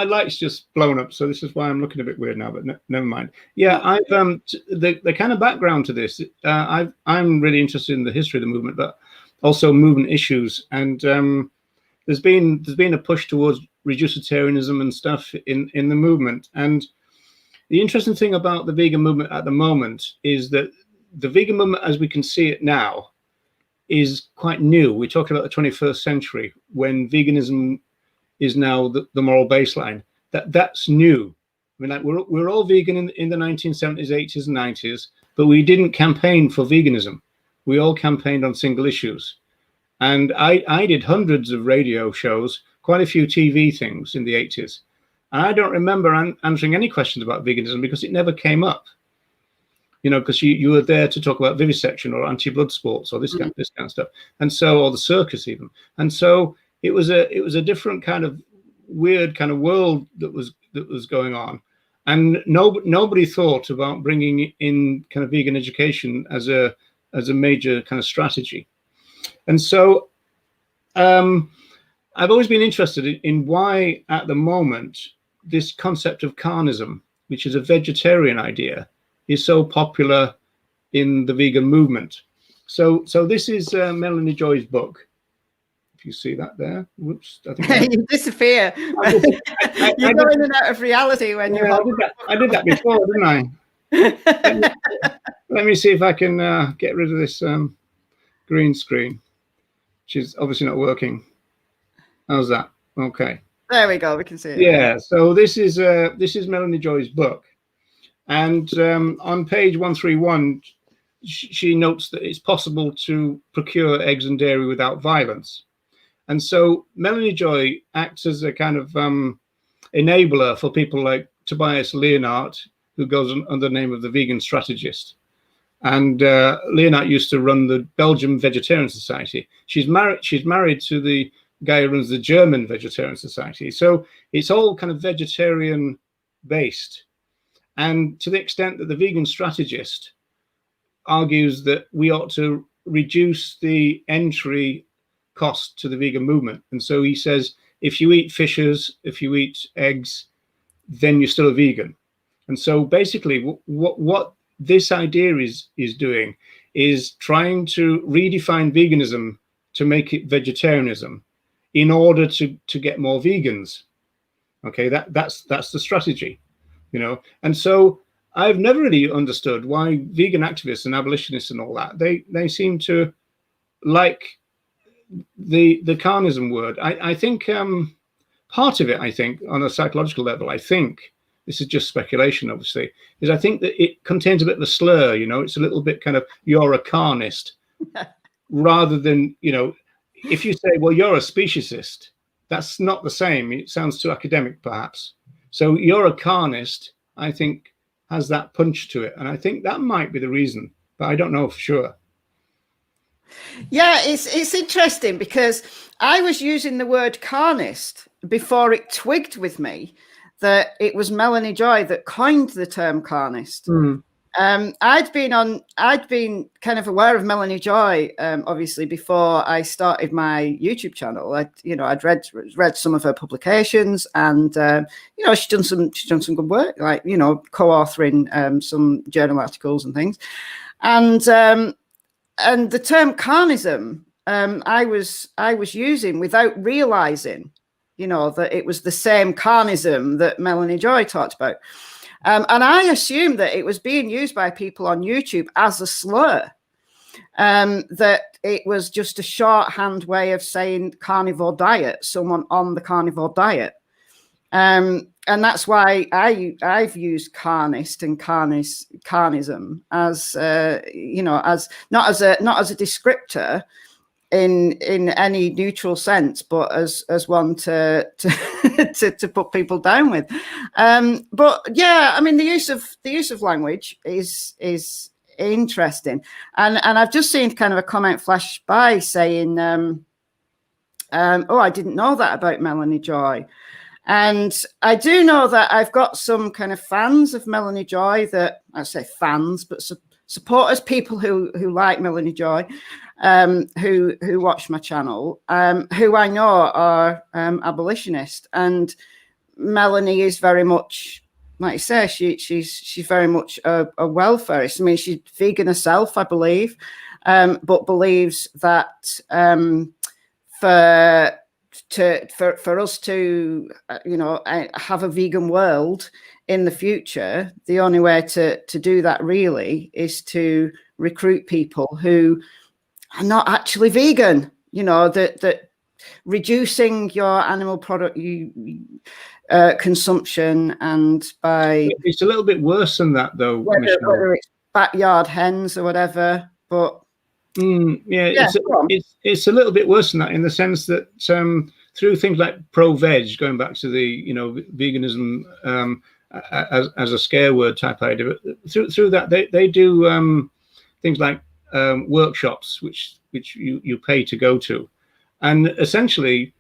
light's just blown up, so this is why I'm looking a bit weird now. But never mind. Yeah, I've the kind of background to this. I'm really interested in the history of the movement, but also movement issues. And there's been a push towards reducitarianism and stuff in the movement. And the interesting thing about the vegan movement at the moment is that the vegan movement, as we can see it now, is quite new. We're talking about the 21st century when veganism is now the moral baseline. That's new. I mean, like we're all vegan in the 1970s, 80s, and 90s, but we didn't campaign for veganism. We all campaigned on single issues. And I did hundreds of radio shows, quite a few TV things in the 80s. And I don't remember answering any questions about veganism because it never came up. You know, because you were there to talk about vivisection or anti-blood sports or this kind of stuff, and so, or the circus even. And so it was a different kind of weird kind of world that was going on, and nobody thought about bringing in kind of vegan education as a major kind of strategy. And so I've always been interested in why at the moment this concept of carnism, which is a vegetarian idea, is so popular in the vegan movement. So this is Melanie Joy's book. If you see that there, whoops! I think you disappear. You go in and out of reality when you. I did that before, didn't I? Let me see if I can get rid of this green screen, which is obviously not working. How's that? Okay. There we go. We can see it. Yeah. So this is Melanie Joy's book, and on page 131. She notes that it's possible to procure eggs and dairy without violence. And so Melanie Joy acts as a kind of enabler for people like Tobias Leonhardt, who goes under the name of the vegan strategist. And Leonhardt used to run the Belgian Vegetarian Society. She's married to the guy who runs the German Vegetarian Society. So it's all kind of vegetarian based. And to the extent that the vegan strategist argues that we ought to reduce the entry cost to the vegan movement. And so he says, if you eat fishes, if you eat eggs, then you're still a vegan. And so basically what this idea is doing is trying to redefine veganism to make it vegetarianism in order to get more vegans. Okay, that's the strategy, you know. And so I've never really understood why vegan activists and abolitionists and all that, they seem to like the carnism word. I think part of it, I think, on a psychological level, I think, this is just speculation, obviously, is I think that it contains a bit of a slur, you know, it's a little bit kind of, you're a carnist, rather than, you know, if you say, well, you're a speciesist, that's not the same. It sounds too academic, perhaps. So you're a carnist, I think, has that punch to it, and I think that might be the reason, but I don't know for sure. Yeah, it's interesting because I was using the word carnist before it twigged with me that it was Melanie Joy that coined the term carnist. I'd been kind of aware of Melanie Joy, obviously, before I started my YouTube channel. I'd read some of her publications, and she's done some good work, like, you know, co-authoring some journal articles and things, and the term carnism I was using without realizing, you know, that it was the same carnism that Melanie Joy talked about. And I assumed that it was being used by people on YouTube as a slur, that it was just a shorthand way of saying carnivore diet, someone on the carnivore diet. And that's why I've used carnist and carnism as, as not as a descriptor in any neutral sense, but as one to put people down with. But yeah, I mean, the use of language is interesting, and I've just seen kind of a comment flash by saying, oh, I didn't know that about Melanie Joy. And I do know that I've got some kind of fans of Melanie Joy, that I say fans, but supporters, people who like Melanie Joy, who watch my channel, who I know are abolitionist. And Melanie is very much, like I say, she's very much a welfarist. I mean, she's vegan herself, I believe, but believes that for us to have a vegan world in the future, the only way to do that really is to recruit people who are not actually vegan. You know, that reducing your animal product consumption, and by it's a little bit worse than that, though. Whether it's backyard hens or whatever, but. It's a little bit worse than that, in the sense that through things like pro-veg, going back to the veganism as a scare word type idea, but through that they do things like workshops which you pay to go to, and essentially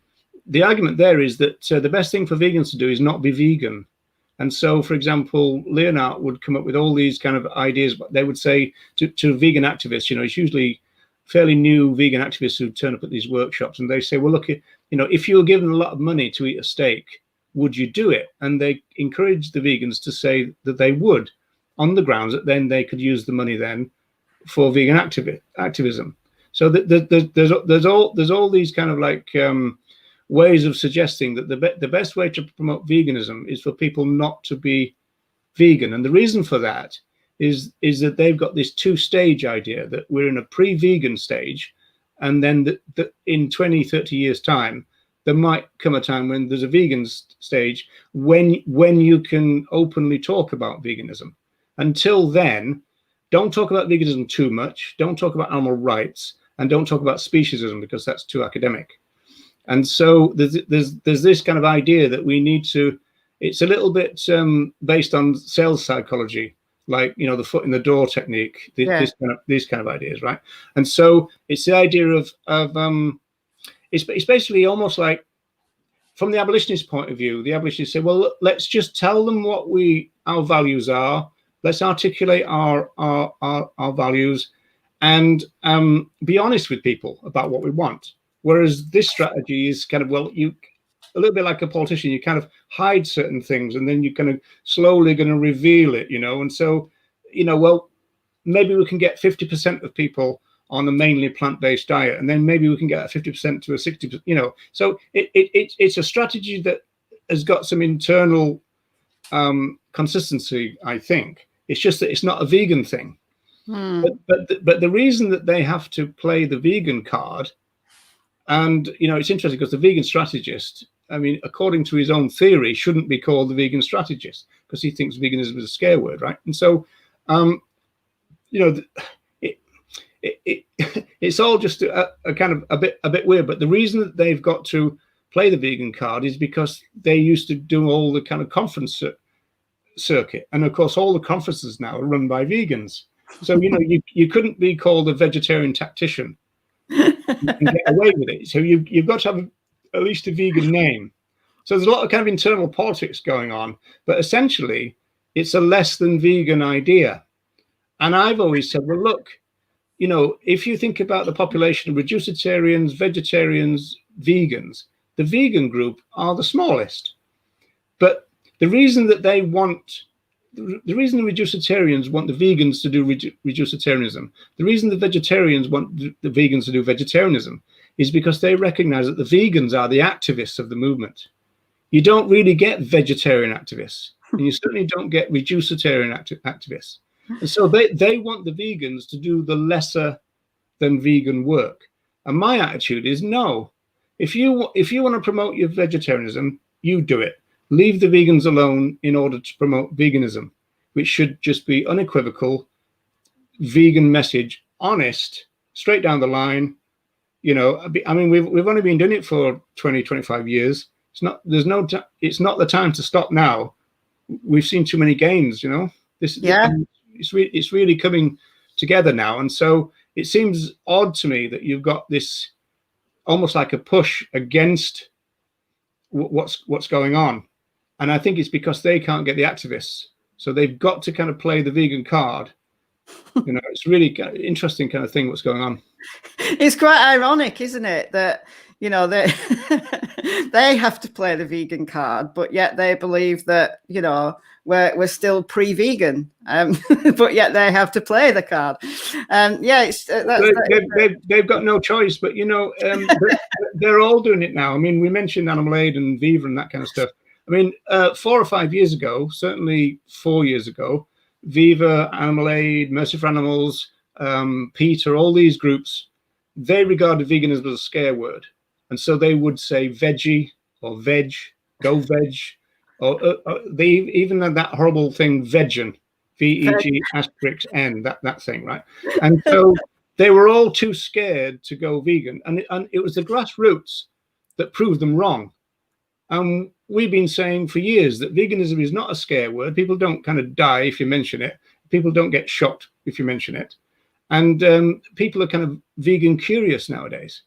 the argument there is that the best thing for vegans to do is not be vegan. And so, for example, Leonard would come up with all these kind of ideas. But they would say to vegan activists, it's usually fairly new vegan activists who turn up at these workshops, and they say, well, look, if you were given a lot of money to eat a steak, would you do it? And they encourage the vegans to say that they would, on the grounds that then they could use the money then for vegan activism. So there's all these kind of like ways of suggesting that the best way to promote veganism is for people not to be vegan. And the reason for that is that they've got this two-stage idea that we're in a pre-vegan stage, and then in 20, 30 years' time, there might come a time when there's a vegan stage when you can openly talk about veganism. Until then, don't talk about veganism too much, don't talk about animal rights, and don't talk about speciesism, because that's too academic. And so there's this kind of idea that we need to, it's a little bit based on sales psychology, like, the foot in the door technique, these kind of ideas, right? And so it's the idea of it's basically almost like, from the abolitionist point of view, the abolitionists say, well, look, let's just tell them what our values are. Let's articulate our values and be honest with people about what we want. Whereas this strategy is kind of, well, a little bit like a politician, you kind of hide certain things and then you're kind of slowly going to reveal it, And so, well, maybe we can get 50% of people on a mainly plant-based diet, and then maybe we can get 50% to a 60%, So it's a strategy that has got some internal consistency, I think. It's just that it's not a vegan thing. But the reason that they have to play the vegan card, and it's interesting because the vegan strategist, I mean, according to his own theory, shouldn't be called the vegan strategist because he thinks veganism is a scare word, right? And so, it's all just a kind of a bit weird. But the reason that they've got to play the vegan card is because they used to do all the kind of conference circuit, and of course all the conferences now are run by vegans. So you couldn't be called a vegetarian tactician and get away with it. So you've got to have at least a vegan name. So there's a lot of kind of internal politics going on, but essentially it's a less than vegan idea. And I've always said, well, look, if you think about the population of reducitarians, vegetarians, vegans, the vegan group are the smallest. But the reason that the reducitarians want the vegans to do reducitarianism, the reason the vegetarians want the vegans to do vegetarianism, is because they recognize that the vegans are the activists of the movement. You don't really get vegetarian activists, and you certainly don't get reducitarian activists. And so they want the vegans to do the lesser than vegan work. And my attitude is no. If you want to promote your vegetarianism, you do it. Leave the vegans alone in order to promote veganism, which should just be unequivocal, vegan message, honest, straight down the line. I mean, we've only been doing it for 20, 25 years. It's not the time to stop now. We've seen too many gains, It's really coming together now. And so it seems odd to me that you've got this almost like a push against what's going on. And I think it's because they can't get the activists. So they've got to kind of play the vegan card. It's really interesting kind of thing what's going on. It's quite ironic, isn't it, that they have to play the vegan card, but yet they believe that we're still pre-vegan, but yet they have to play the card. They've got no choice, but they're all doing it now. I mean, we mentioned Animal Aid and Viva and that kind of stuff. I mean, 4 or 5 years ago, certainly 4 years ago, Viva, Animal Aid, Mercy for Animals, PETA, all these groups, they regarded veganism as a scare word. And so they would say veggie or veg, go veg, or they even had that horrible thing, vegan, VEG*N, that thing, right? And so they were all too scared to go vegan. And it was the grassroots that proved them wrong. We've been saying for years that veganism is not a scare word. People don't kind of die if you mention it. People don't get shot if you mention it. And people are kind of vegan curious nowadays.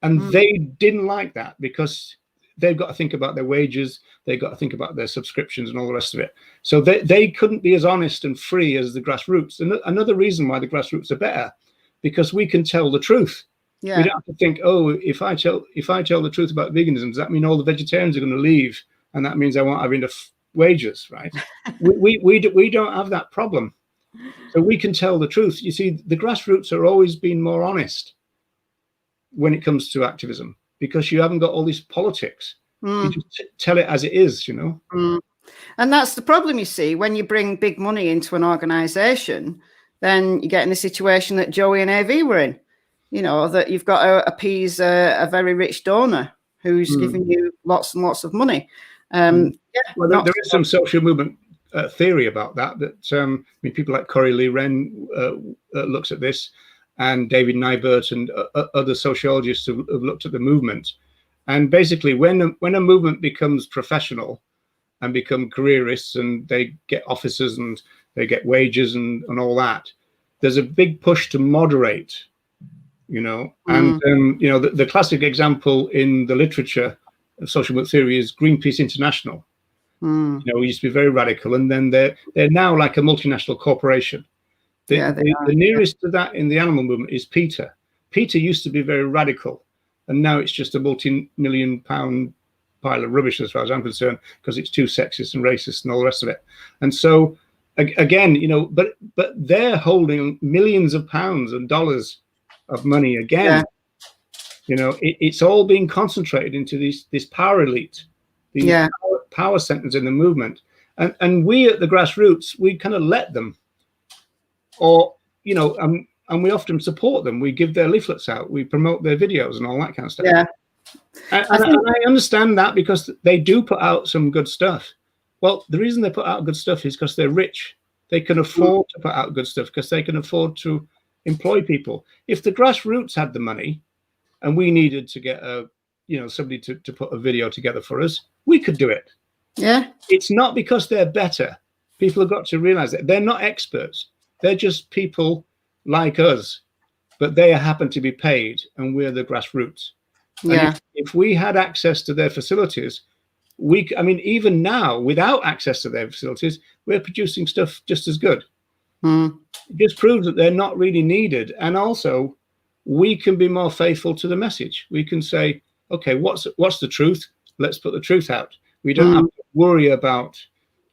And they didn't like that because they've got to think about their wages, they've got to think about their subscriptions and all the rest of it. So they couldn't be as honest and free as the grassroots. And another reason why the grassroots are better, because we can tell the truth. Yeah. We don't have to think, oh, if I tell the truth about veganism, does that mean all the vegetarians are going to leave, and that means I won't have enough wages, right? we don't have that problem, so we can tell the truth. You see, the grassroots are always been more honest when it comes to activism, because you haven't got all these politics. You just tell it as it is, you know. And that's the problem, you see, when you bring big money into an organization, then you get in the situation that Joey and AV were in. You know, that you've got to appease a very rich donor who's giving you lots and lots of money. Well, there is some social movement theory about that. I mean, people like Corey Lee Wren looks at this, and David Nybert and other sociologists have looked at the movement. And basically, when a movement becomes professional and become careerists, and they get offices and they get wages and all that, there's a big push to moderate. You know, and you know, the classic example in the literature of social movement theory is Greenpeace International. You know, we used to be very radical, and then they're now like a multinational corporation. The nearest to that in the animal movement is PETA. PETA used to be very radical, and now it's just a multi-million-pound pile of rubbish, as far as I'm concerned, because it's too sexist and racist and all the rest of it. And so, again, you know, but they're holding millions of pounds and dollars of money again. You know, it's all being concentrated into this power elite, these power centers in the movement, and we at the grassroots, we kind of let them, or you know, and we often support them. We give their leaflets out, we promote their videos and all that kind of stuff. And I understand that, because they do put out some good stuff. Well, the reason they put out good stuff is because they're rich. They can afford to put out good stuff because they can afford to employ people. If the grassroots had the money and we needed to get somebody to put a video together for us, we could do it. It's not because they're better. People have got to realize that they're not experts. They're just people like us, but they happen to be paid, and we're the grassroots. If we had access to their facilities, I mean, even now, without access to their facilities, we're producing stuff just as good. It just proves that they're not really needed. And also, we can be more faithful to the message. We can say, okay, what's the truth? Let's put the truth out. We don't have to worry about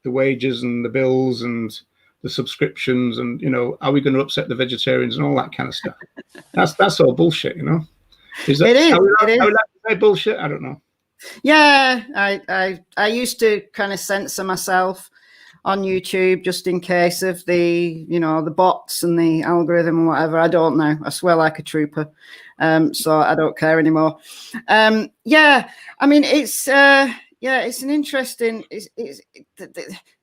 the wages and the bills and the subscriptions and, you know, are we going to upset the vegetarians and all that kind of stuff. That's all bullshit, you know. It is. I would like to say bullshit. I don't know. Yeah, I used to kind of censor myself on YouTube just in case of the, you know, the bots and the algorithm and whatever. I don't know. I swear like a trooper. So I don't care anymore. Yeah, I mean, it's an interesting,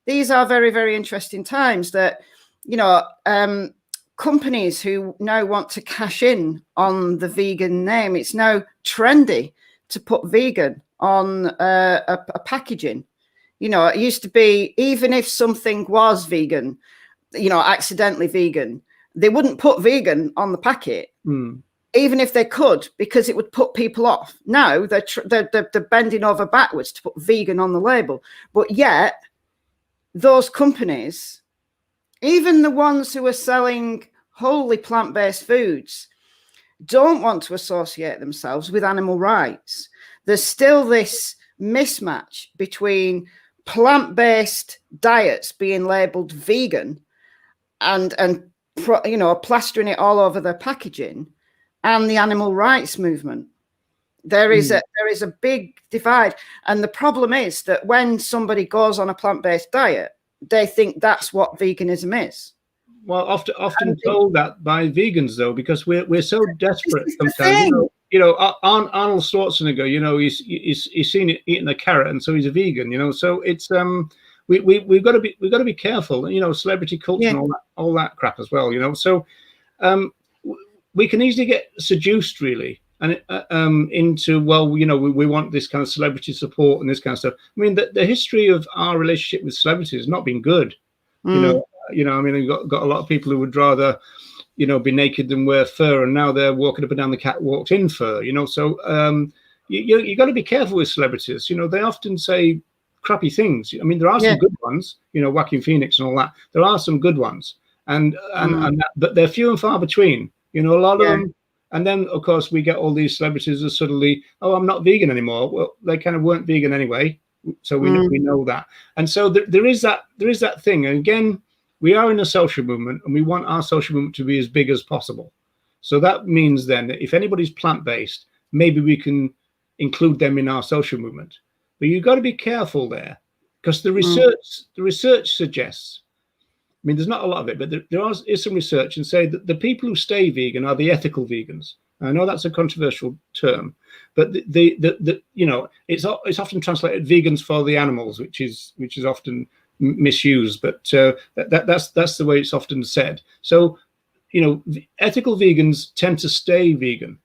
these are very, very interesting times that, you know, companies who now want to cash in on the vegan name, it's now trendy to put vegan on a packaging. You know, it used to be, even if something was vegan, you know, accidentally vegan, they wouldn't put vegan on the packet, even if they could, because it would put people off. Now they're bending over backwards to put vegan on the label. But yet, those companies, even the ones who are selling wholly plant-based foods, don't want to associate themselves with animal rights. There's still this mismatch between plant-based diets being labeled vegan and you know, plastering it all over their packaging, and the animal rights movement. There is a big divide, and the problem is that when somebody goes on a plant-based diet, they think that's what veganism is. Well, often told that by vegans, though, because we're so desperate sometimes. You know, Arnold Schwarzenegger, you know, he's seen it eating a carrot, and so he's a vegan. You know, so it's we've got to be careful. You know, celebrity culture and all that crap as well. You know, so we can easily get seduced, really, and into, well, you know, we want this kind of celebrity support and this kind of stuff. I mean, the history of our relationship with celebrities has not been good. You know, I mean, you've got a lot of people who would rather, you know, be naked than wear fur, and now they're walking up and down the catwalks in fur. You know, so you got to be careful with celebrities. You know, they often say crappy things. I mean, there are some good ones, you know, Joaquin Phoenix and all that. There are some good ones, but they're few and far between. You know, a lot of them. And then, of course, we get all these celebrities that suddenly, oh, I'm not vegan anymore. Well, they kind of weren't vegan anyway, so we know that. And so there is that thing. And again, we are in a social movement, and we want our social movement to be as big as possible. So that means then that if anybody's plant-based, maybe we can include them in our social movement. But you've got to be careful there, because the research suggests, I mean, there's not a lot of it, but there is some research and say that the people who stay vegan are the ethical vegans. I know that's a controversial term, but you know, it's often translated vegans for the animals, which is often misused, but that's the way it's often said. So, you know, ethical vegans tend to stay vegan,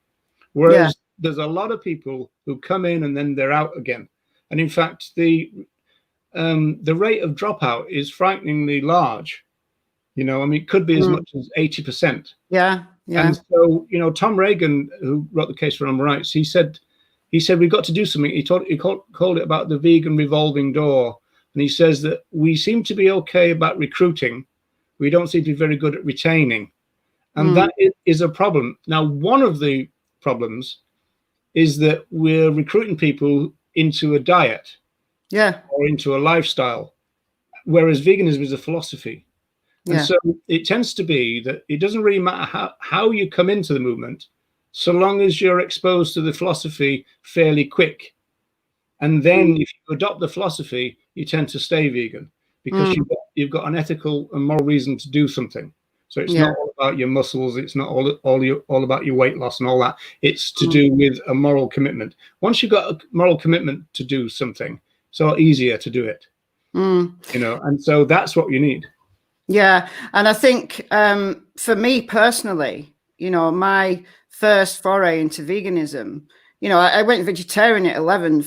whereas there's a lot of people who come in and then they're out again. And in fact, the rate of dropout is frighteningly large. You know, I mean, it could be as much as 80%. Yeah. And so, you know, Tom Reagan, who wrote the Case for Animal Rights, he said we've got to do something. He called it about the vegan revolving door, and he says that we seem to be okay about recruiting, we don't seem to be very good at retaining, and that is a problem. Now, one of the problems is that we're recruiting people into a diet, or into a lifestyle, whereas veganism is a philosophy. And so it tends to be that it doesn't really matter how you come into the movement, so long as you're exposed to the philosophy fairly quick. And then if you adopt the philosophy, you tend to stay vegan, because you've got an ethical and moral reason to do something. So it's not all about your muscles. It's not all about your weight loss and all that. It's to do with a moral commitment. Once you've got a moral commitment to do something, it's a lot easier to do it. You know, and so that's what you need. Yeah. And I think for me personally, you know, my first foray into veganism, you know, I went vegetarian at 11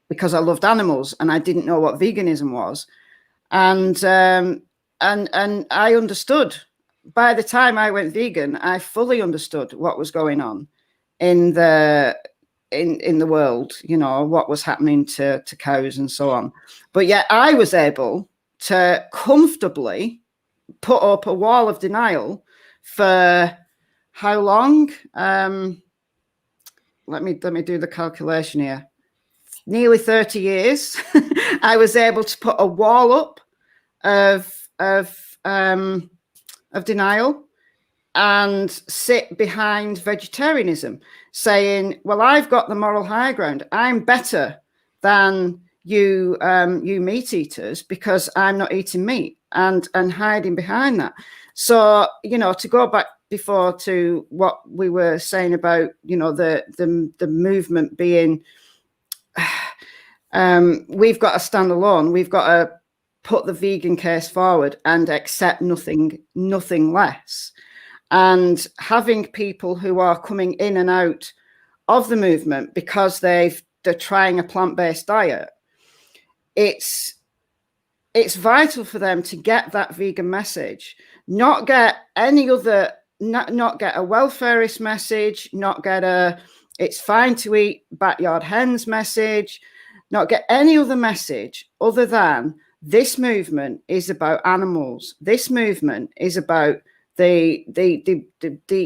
because I loved animals and I didn't know what veganism was. And I understood. By the time I went vegan, I fully understood what was going on in the world, you know, what was happening to cows and so on. But yet I was able to comfortably put up a wall of denial for how long? Let me do the calculation here. Nearly 30 years. I was able to put a wall up of denial and sit behind vegetarianism, saying, well, I've got the moral high ground. I'm better than you meat eaters because I'm not eating meat, and hiding behind that. So, you know, to go back before to what we were saying about, you know, the movement being, we've got to stand alone. We've got to put the vegan case forward and accept nothing less. And having people who are coming in and out of the movement because they're trying a plant-based diet, it's vital for them to get that vegan message, not get any other, not get a welfarist message, not get a it's fine to eat backyard hens message, not get any other message other than this movement is about animals. This movement is about the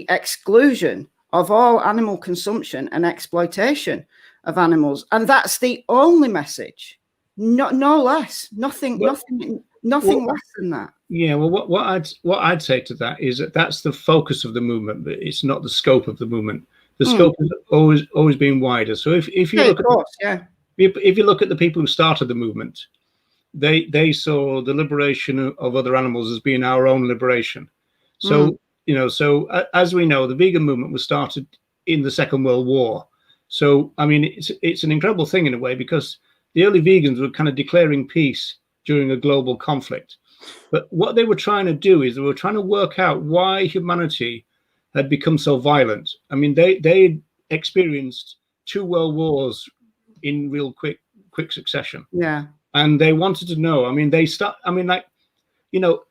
exclusion of all animal consumption and exploitation of animals, and that's the only message. No less, nothing less than that. Yeah, well, what I'd say to that is that that's the focus of the movement, but it's not the scope of the movement. The scope has always been wider. So if you look if you look at the people who started the movement, they saw the liberation of other animals as being our own liberation. So you know, so as we know, the vegan movement was started in the Second World War. So I mean, it's an incredible thing in a way, because the early vegans were kind of declaring peace during a global conflict. But what they were trying to do is they were trying to work out why humanity had become so violent. I mean, they experienced 2 world wars in real quick succession. Yeah. And they wanted to know. I mean, like, you know,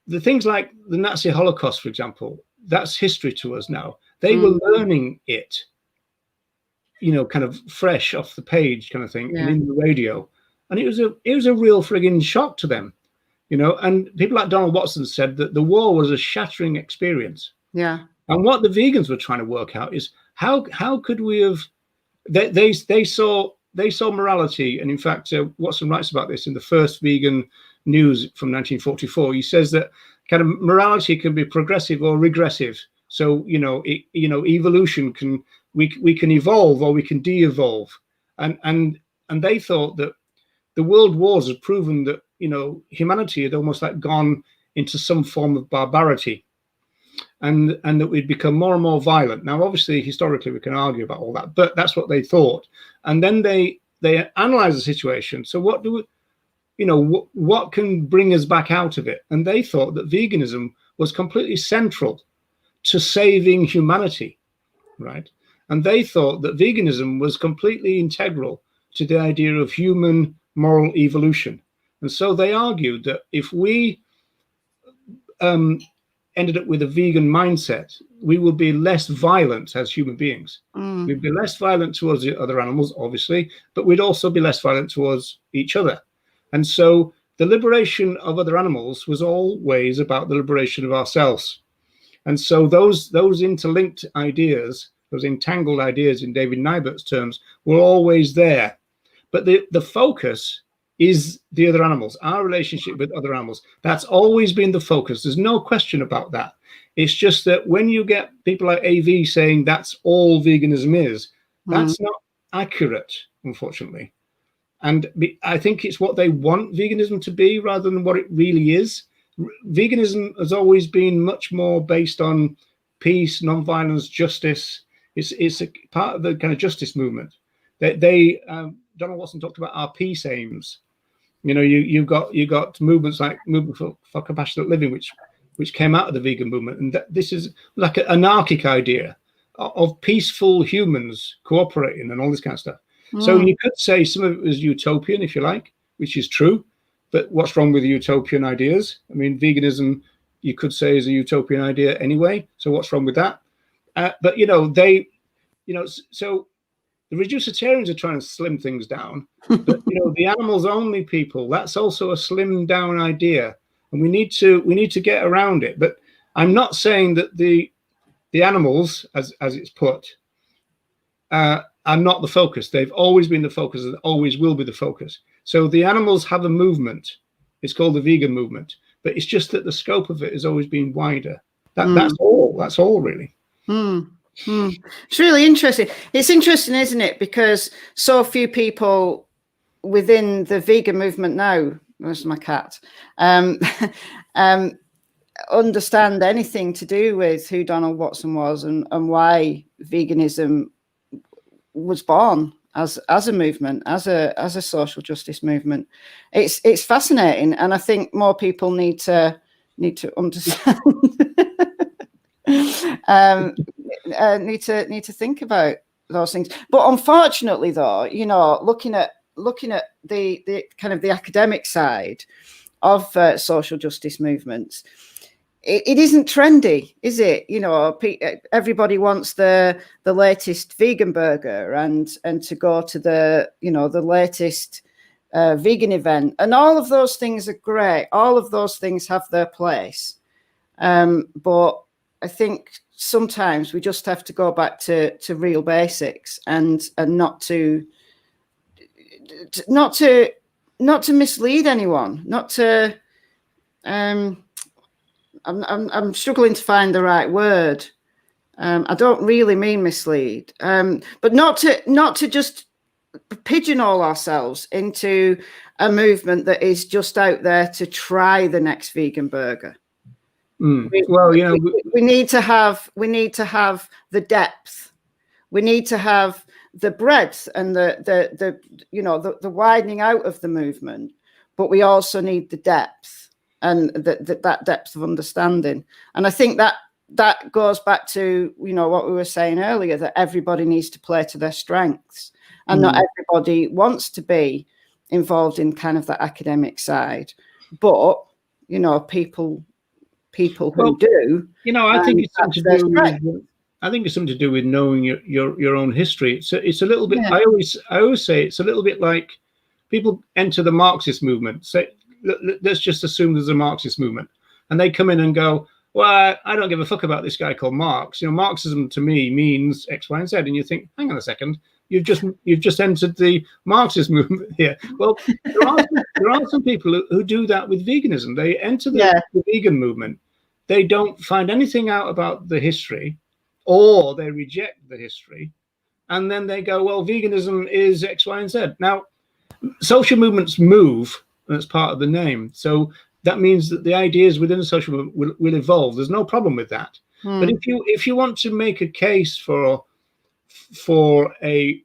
the things like the Nazi Holocaust, for example, that's history to us now. They were learning it kind of fresh off the page kind of thing, Yeah. and in the radio. And it was a real frigging shock to them, and people like Donald Watson said that the war was a shattering experience. Yeah. And what the vegans were trying to work out is how could we have, they saw morality. And in fact, Watson writes about this in the first Vegan News from 1944. He says that kind of morality can be progressive or regressive. So, evolution we can evolve or we can de-evolve. And they thought that the world wars had proven that, humanity had almost like gone into some form of barbarity, and that we'd become more and more violent. Now, obviously, historically, we can argue about all that, but that's what they thought. And then they analyzed the situation. So what what can bring us back out of it? And they thought that veganism was completely central to saving humanity, right? And they thought that veganism was completely integral to the idea of human moral evolution. And so they argued that if we ended up with a vegan mindset, we would be less violent as human beings. We'd be less violent towards the other animals, obviously, but we'd also be less violent towards each other. And so the liberation of other animals was always about the liberation of ourselves. And so those interlinked ideas, those entangled ideas in David Nybert's terms, were always there. But the focus is the other animals, our relationship with other animals. That's always been the focus. There's no question about that. It's just that when you get people like AV saying that's all veganism is, that's not accurate, unfortunately. And I think it's what they want veganism to be rather than what it really is. Veganism has always been much more based on peace, non-violence, justice. It's a part of the kind of justice movement. Donald Watson talked about our peace aims. You've got movements like Movement for Compassionate Living, which came out of the vegan movement, and this is like an anarchic idea of peaceful humans cooperating and all this kind of stuff. So you could say some of it was utopian, if you like, which is true. But what's wrong with utopian ideas? I mean, veganism, you could say, is a utopian idea anyway. So what's wrong with that? But so the reducitarians are trying to slim things down. But the animals only people, that's also a slimmed down idea, and we need to get around it. But I'm not saying that the animals, as it's put, are not the focus. They've always been the focus and always will be the focus. So the animals have a movement. It's called the vegan movement, but it's just that the scope of it has always been wider. That's all. That's all, really. It's really interesting. It's interesting, isn't it? Because so few people within the vegan movement now, where's my cat, understand anything to do with who Donald Watson was and why veganism was born as a movement, as a social justice movement. It's fascinating, and I think more people need to understand. Need to think about those things. But unfortunately, though, looking at the kind of the academic side of social justice movements, it isn't trendy, is it? Everybody wants the latest vegan burger and to go to the latest vegan event, and all of those things are great. All of those things have their place, but I think sometimes we just have to go back to real basics and not to mislead anyone, not to I'm struggling to find the right word. I don't really mean mislead, but not to just pigeonhole ourselves into a movement that is just out there to try the next vegan burger. We need to have the depth. We need to have the breadth and the widening out of the movement, but we also need the depth and that depth of understanding. And I think that goes back to what we were saying earlier, that everybody needs to play to their strengths, and not everybody wants to be involved in kind of the academic side, but people who do. I think it's something to do with, I think it's something to do with knowing your own history. It's a little bit. Yeah. I always say it's a little bit like people enter the Marxist movement. Say, let's just assume there's a Marxist movement, and they come in and go, "Well, I don't give a fuck about this guy called Marx. Marxism to me means X, Y, and Z." And you think, hang on a second, you've just entered the Marxist movement here. Well, there are some people who do that with veganism. They enter the vegan movement. They don't find anything out about the history, or they reject the history, and then they go, well, veganism is X, Y, and Z. Now, social movements move, and that's part of the name. So that means that the ideas within a social movement will evolve. There's no problem with that. But if you want to make a case for a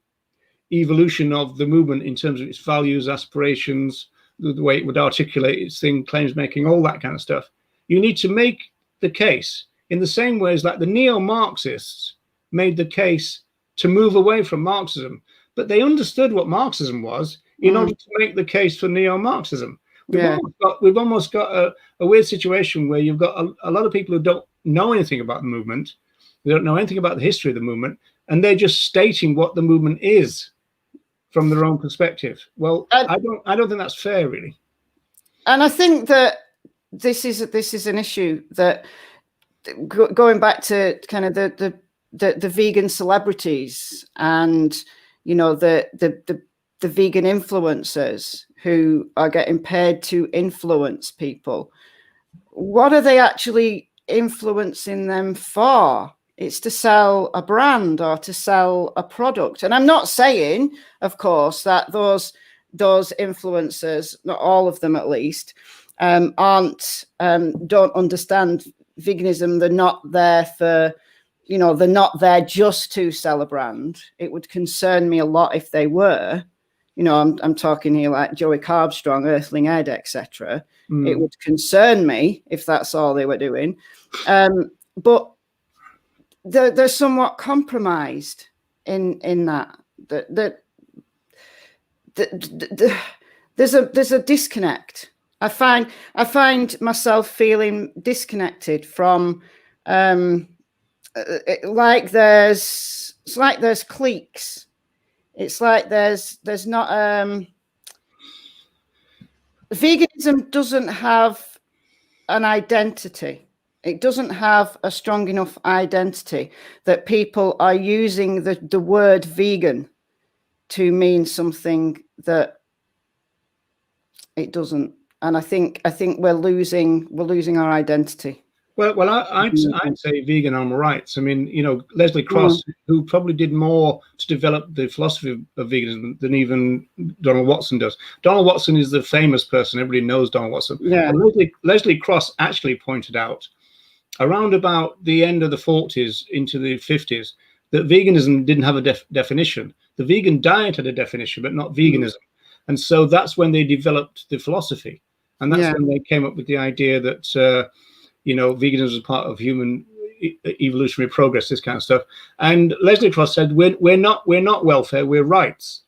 evolution of the movement in terms of its values, aspirations, the way it would articulate its thing, claims making, all that kind of stuff, you need to make the case in the same way as like the neo-Marxists made the case to move away from Marxism, but they understood what Marxism was in order to make the case for neo-Marxism. We've almost got a weird situation where you've got a lot of people who don't know anything about the movement, they don't know anything about the history of the movement, and they're just stating what the movement is from their own perspective. Well, I don't think that's fair, really. And I think that this is an issue that, going back to kind of the vegan celebrities and the vegan influencers who are getting paid to influence people, what are they actually influencing them for? It's to sell a brand or to sell a product. And I'm not saying, of course, that those influencers, not all of them at least, don't understand veganism. They're not there for, they're not there just to sell a brand. It would concern me a lot if they were. I'm talking here like Joey Carbstrong, Earthling Ed, etc. It would concern me if that's all they were doing. But they're somewhat compromised in that. There's a disconnect. I find myself feeling disconnected from it's like there's cliques. It's like there's not veganism doesn't have an identity. It doesn't have a strong enough identity that people are using the word vegan to mean something that it doesn't. And I think we're losing our identity. Well, I'd say vegan animal rights. I mean, Leslie Cross, who probably did more to develop the philosophy of veganism than even Donald Watson does. Donald Watson is the famous person. Everybody knows Donald Watson. Yeah. Leslie Cross actually pointed out around about the end of the 40s into the 50s that veganism didn't have a definition. The vegan diet had a definition, but not veganism. And so that's when they developed the philosophy. And that's when they came up with the idea that, veganism is part of human evolutionary progress, this kind of stuff. And Leslie Cross said, we're not welfare, we're rights.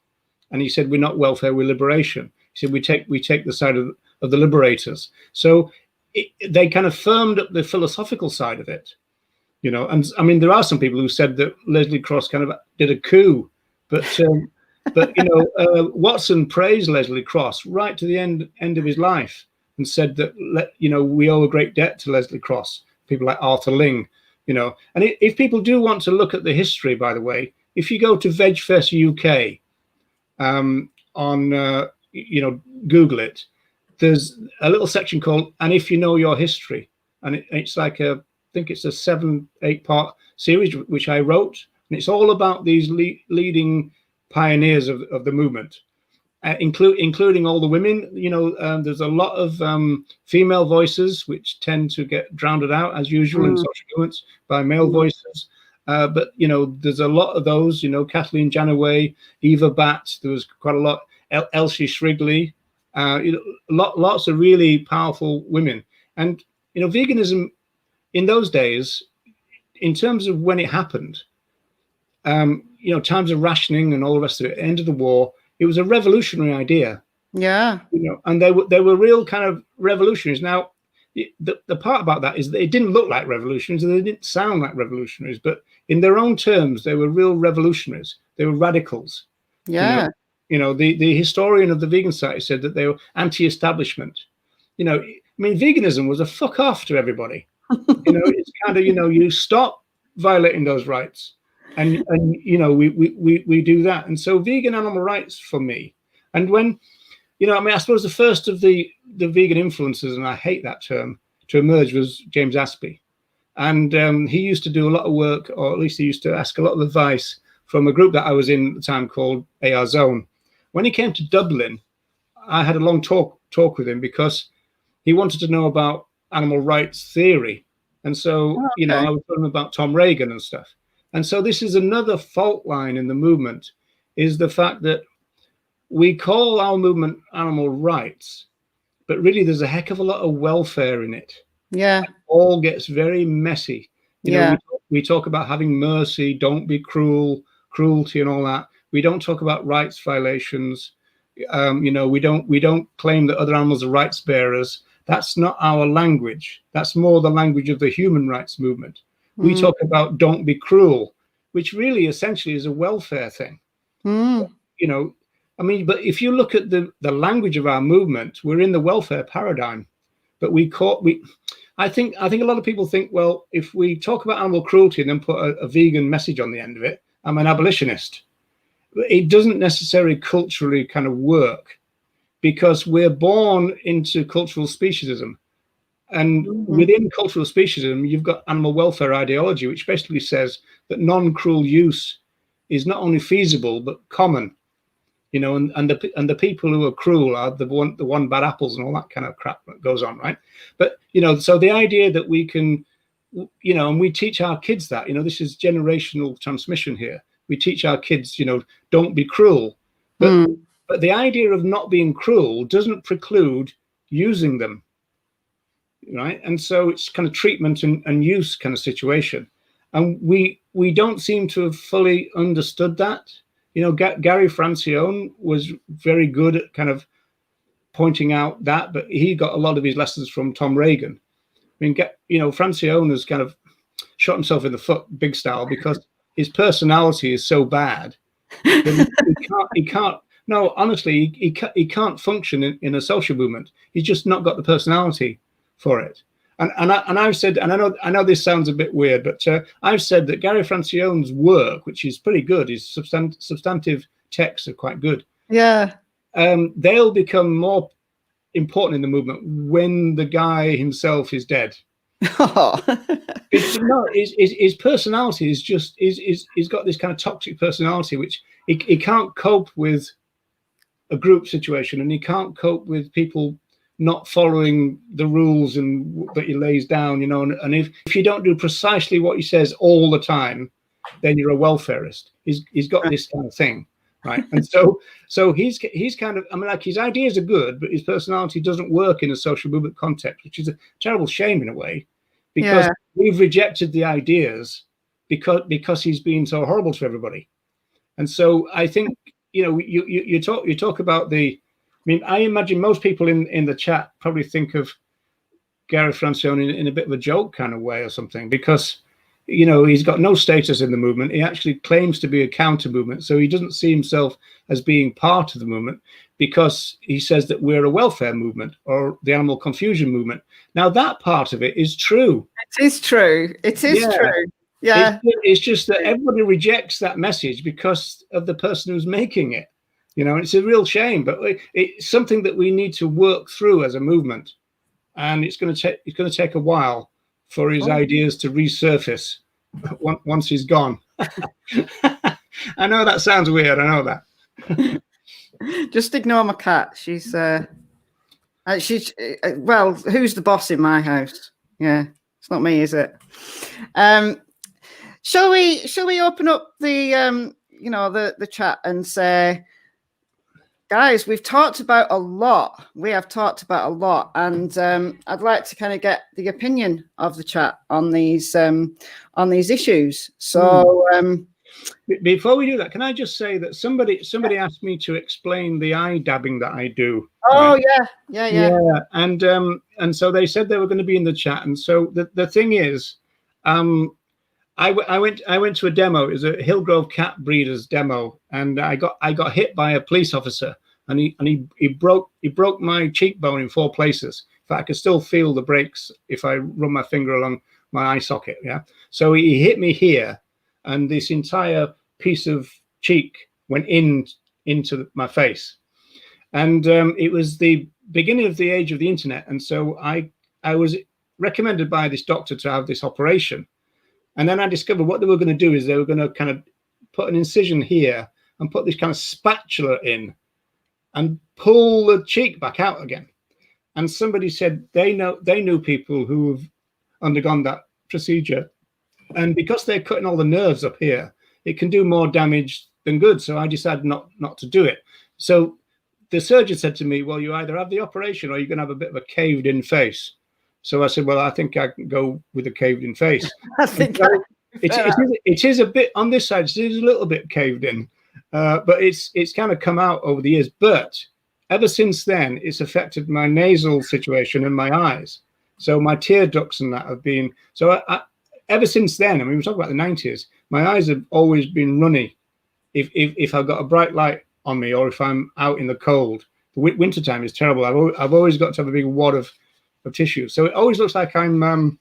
And he said, we're not welfare, we're liberation. He said, we take the side of the liberators. So they kind of firmed up the philosophical side of it, And I mean, there are some people who said that Leslie Cross kind of did a coup, but Watson praised Leslie Cross right to the end of his life and said that, we owe a great debt to Leslie Cross, people like Arthur Ling, And if people do want to look at the history, by the way, if you go to VegFest UK on, Google it, there's a little section called "And If You Know Your History," and it's like I think it's a 7-8 part series which I wrote, and it's all about these leading pioneers of the movement, including all the women. There's a lot of female voices which tend to get drowned out as usual in social movements by male voices. But there's a lot of those. Kathleen Janaway, Eva Batt. There was quite a lot. Elsie Shrigley. Lots of really powerful women. And veganism in those days, in terms of when it happened, times of rationing and all the rest of it, end of the war, it was a revolutionary idea. Yeah. And they were real kind of revolutionaries. Now, the part about that is that it didn't look like revolutionaries and they didn't sound like revolutionaries, but in their own terms, they were real revolutionaries. They were radicals. Yeah. The historian of the Vegan Society said that they were anti-establishment. I mean, veganism was a fuck off to everybody. It's kind of, you stop violating those rights, and we do that. And so vegan animal rights for me, and when, I suppose the first of the vegan influences, and I hate that term, to emerge was James Aspey. And he used to do a lot of work, or at least he used to ask a lot of advice from a group that I was in at the time called AR Zone. When he came to Dublin, I had a long talk with him because he wanted to know about animal rights theory. And so, I was talking about Tom Reagan and stuff. And so this is another fault line in the movement, is the fact that we call our movement animal rights, but really there's a heck of a lot of welfare in it. Yeah. It all gets very messy. We talk about having mercy, don't be cruelty and all that. We don't talk about rights violations. We don't claim that other animals are rights bearers. That's not our language. That's more the language of the human rights movement. We talk about don't be cruel, which really essentially is a welfare thing. But if you look at the language of our movement, we're in the welfare paradigm. But I think a lot of people think, well, if we talk about animal cruelty and then put a vegan message on the end of it, I'm an abolitionist. It doesn't necessarily culturally kind of work, because we're born into cultural speciesism. And within cultural speciesism, you've got animal welfare ideology, which basically says that non-cruel use is not only feasible, but common. And the people who are cruel are the one bad apples and all that kind of crap that goes on, right? But so the idea that we can, and we teach our kids that, this is generational transmission here. We teach our kids, don't be cruel, but the idea of not being cruel doesn't preclude using them, right? And so it's kind of treatment and use kind of situation, and we don't seem to have fully understood that. Gary Francione was very good at kind of pointing out that, but he got a lot of his lessons from Tom Reagan. I mean, Francione has kind of shot himself in the foot big style, because his personality is so bad that he can't. No, honestly, he can't function in a social movement. He's just not got the personality for it. And I've said, and I know this sounds a bit weird, but I've said that Gary Francione's work, which is pretty good, his substantive texts are quite good. Yeah. They'll become more important in the movement when the guy himself is dead. His personality is just he's got this kind of toxic personality, which he can't cope with a group situation, and he can't cope with people not following the rules and that he lays down, and if you don't do precisely what he says all the time, then you're a welfarist. He's got this kind of thing, right? And so he's kind of, like, his ideas are good, but his personality doesn't work in a social movement context, which is a terrible shame in a way, because we've rejected the ideas because he's been so horrible to everybody. And so I think, you talk about I imagine most people in the chat probably think of Gary Francione in a bit of a joke kind of way or something, because, he's got no status in the movement. He actually claims to be a counter movement. So he doesn't see himself as being part of the movement, because he says that we're a welfare movement or the animal confusion movement. Now, that part of it is true. It is true. It is true. Yeah. It's just that everybody rejects that message because of the person who's making it. It's a real shame, but it's something that we need to work through as a movement, and it's going to take a while for his ideas to resurface once he's gone. I know that sounds weird. I know that. Just ignore my cat. She's well, who's the boss in my house? Yeah, it's not me, is it? Shall we open up the the chat and say, guys, we've talked about a lot. We have talked about a lot, and I'd like to kind of get the opinion of the chat on these issues. So before we do that, can I just say that somebody asked me to explain the eye dabbing that I do. Oh, right? Yeah. And so they said they were going to be in the chat, and so the thing is, I went to a demo. It was a Hillgrove cat breeders demo, and I got hit by a police officer, and he broke my cheekbone in 4 places. In fact, I could still feel the breaks if I run my finger along my eye socket. Yeah, so he hit me here, and this entire piece of cheek went into my face, and it was the beginning of the age of the internet, and so I was recommended by this doctor to have this operation. And then I discovered what they were going to do is they were going to kind of put an incision here and put this kind of spatula in and pull the cheek back out again. And somebody said they knew people who have undergone that procedure, and because they're cutting all the nerves up here, it can do more damage than good. So I decided not to do it. So the surgeon said to me, "Well, you either have the operation or you're going to have a bit of a caved-in face." So I said, "Well, I think I can go with a caved-in face." I think so it is a bit on this side. It is a little bit caved in, but it's kind of come out over the years. But ever since then, it's affected my nasal situation and my eyes. So my tear ducts and that have been. So ever since then, I mean, we're talking about the 90s. My eyes have always been runny. If I've got a bright light on me, or if I'm out in the cold, the wintertime is terrible. I've always got to have a big wad of tissue, so it always looks like I'm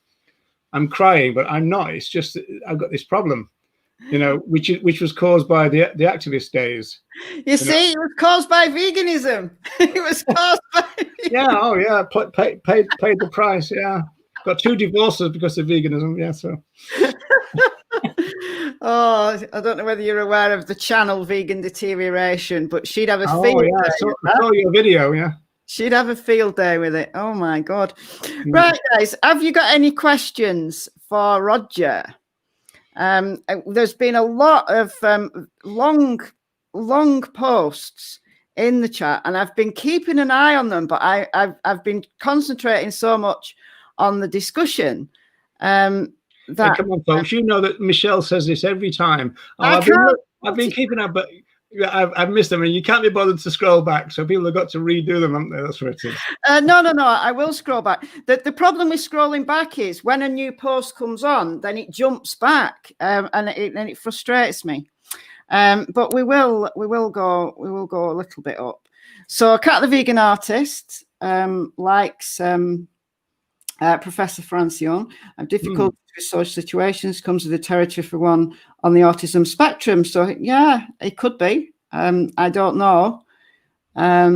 crying, but I'm not. It's just that I've got this problem, which was caused by the activist days. You see, it was caused by veganism. It was caused by yeah. Oh yeah, paid the price. Yeah, got 2 divorces because of veganism. Yeah, so. Oh, I don't know whether you're aware of the channel Vegan Deterioration, but she'd have a field day. I saw your video. Yeah. She'd have a field day with it. Oh my God. Right, guys, have you got any questions for Roger? There's been a lot of long posts in the chat, and I've been keeping an eye on them, but I've been concentrating so much on the discussion. Come on, folks, you know that Michelle says this every time. I've been keeping up, but I've missed them, and you can't be bothered to scroll back, so people have got to redo them, haven't they? That's what it is. No, I will scroll back. The problem with scrolling back is when a new post comes on, then it jumps back, and it frustrates me. But we will go a little bit up. So Cat the Vegan Artist likes Professor Francione. I'm difficult with social situations, comes with the territory for one on the autism spectrum. So yeah, it could be. I don't know. I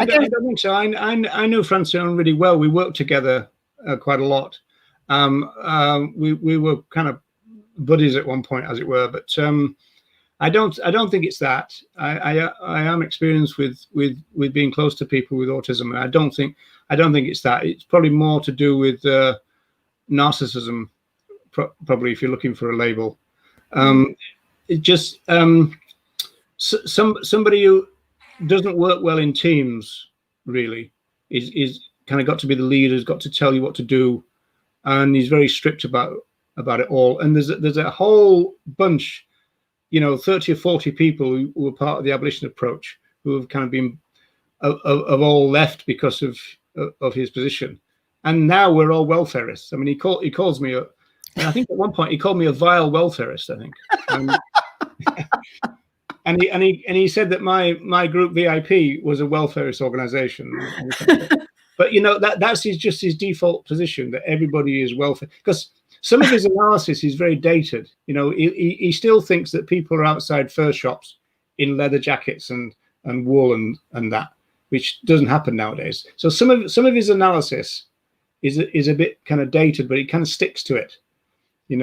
don't think so. I know Francione really well. We worked together quite a lot. We were kind of buddies at one point, as it were. But I don't think it's that. I am experienced with being close to people with autism, and I don't think it's that. It's probably more to do with narcissism, probably, if you're looking for a label. It just somebody who doesn't work well in teams really is kind of got to be the leader, has got to tell you what to do, and he's very strict about it all. And there's a whole bunch, 30 or 40 people who were part of the abolition approach who have kind of been have all left because of his position, and now we're all welfareists. I mean, he calls me I think at one point he called me a vile welfareist, I think. And he said that my group VIP was a welfareist organization. But that's just his default position, that everybody is welfare. Because some of his analysis is very dated. He still thinks that people are outside fur shops in leather jackets and wool and that, which doesn't happen nowadays. So some of his analysis is a bit kind of dated, but he kind of sticks to it, And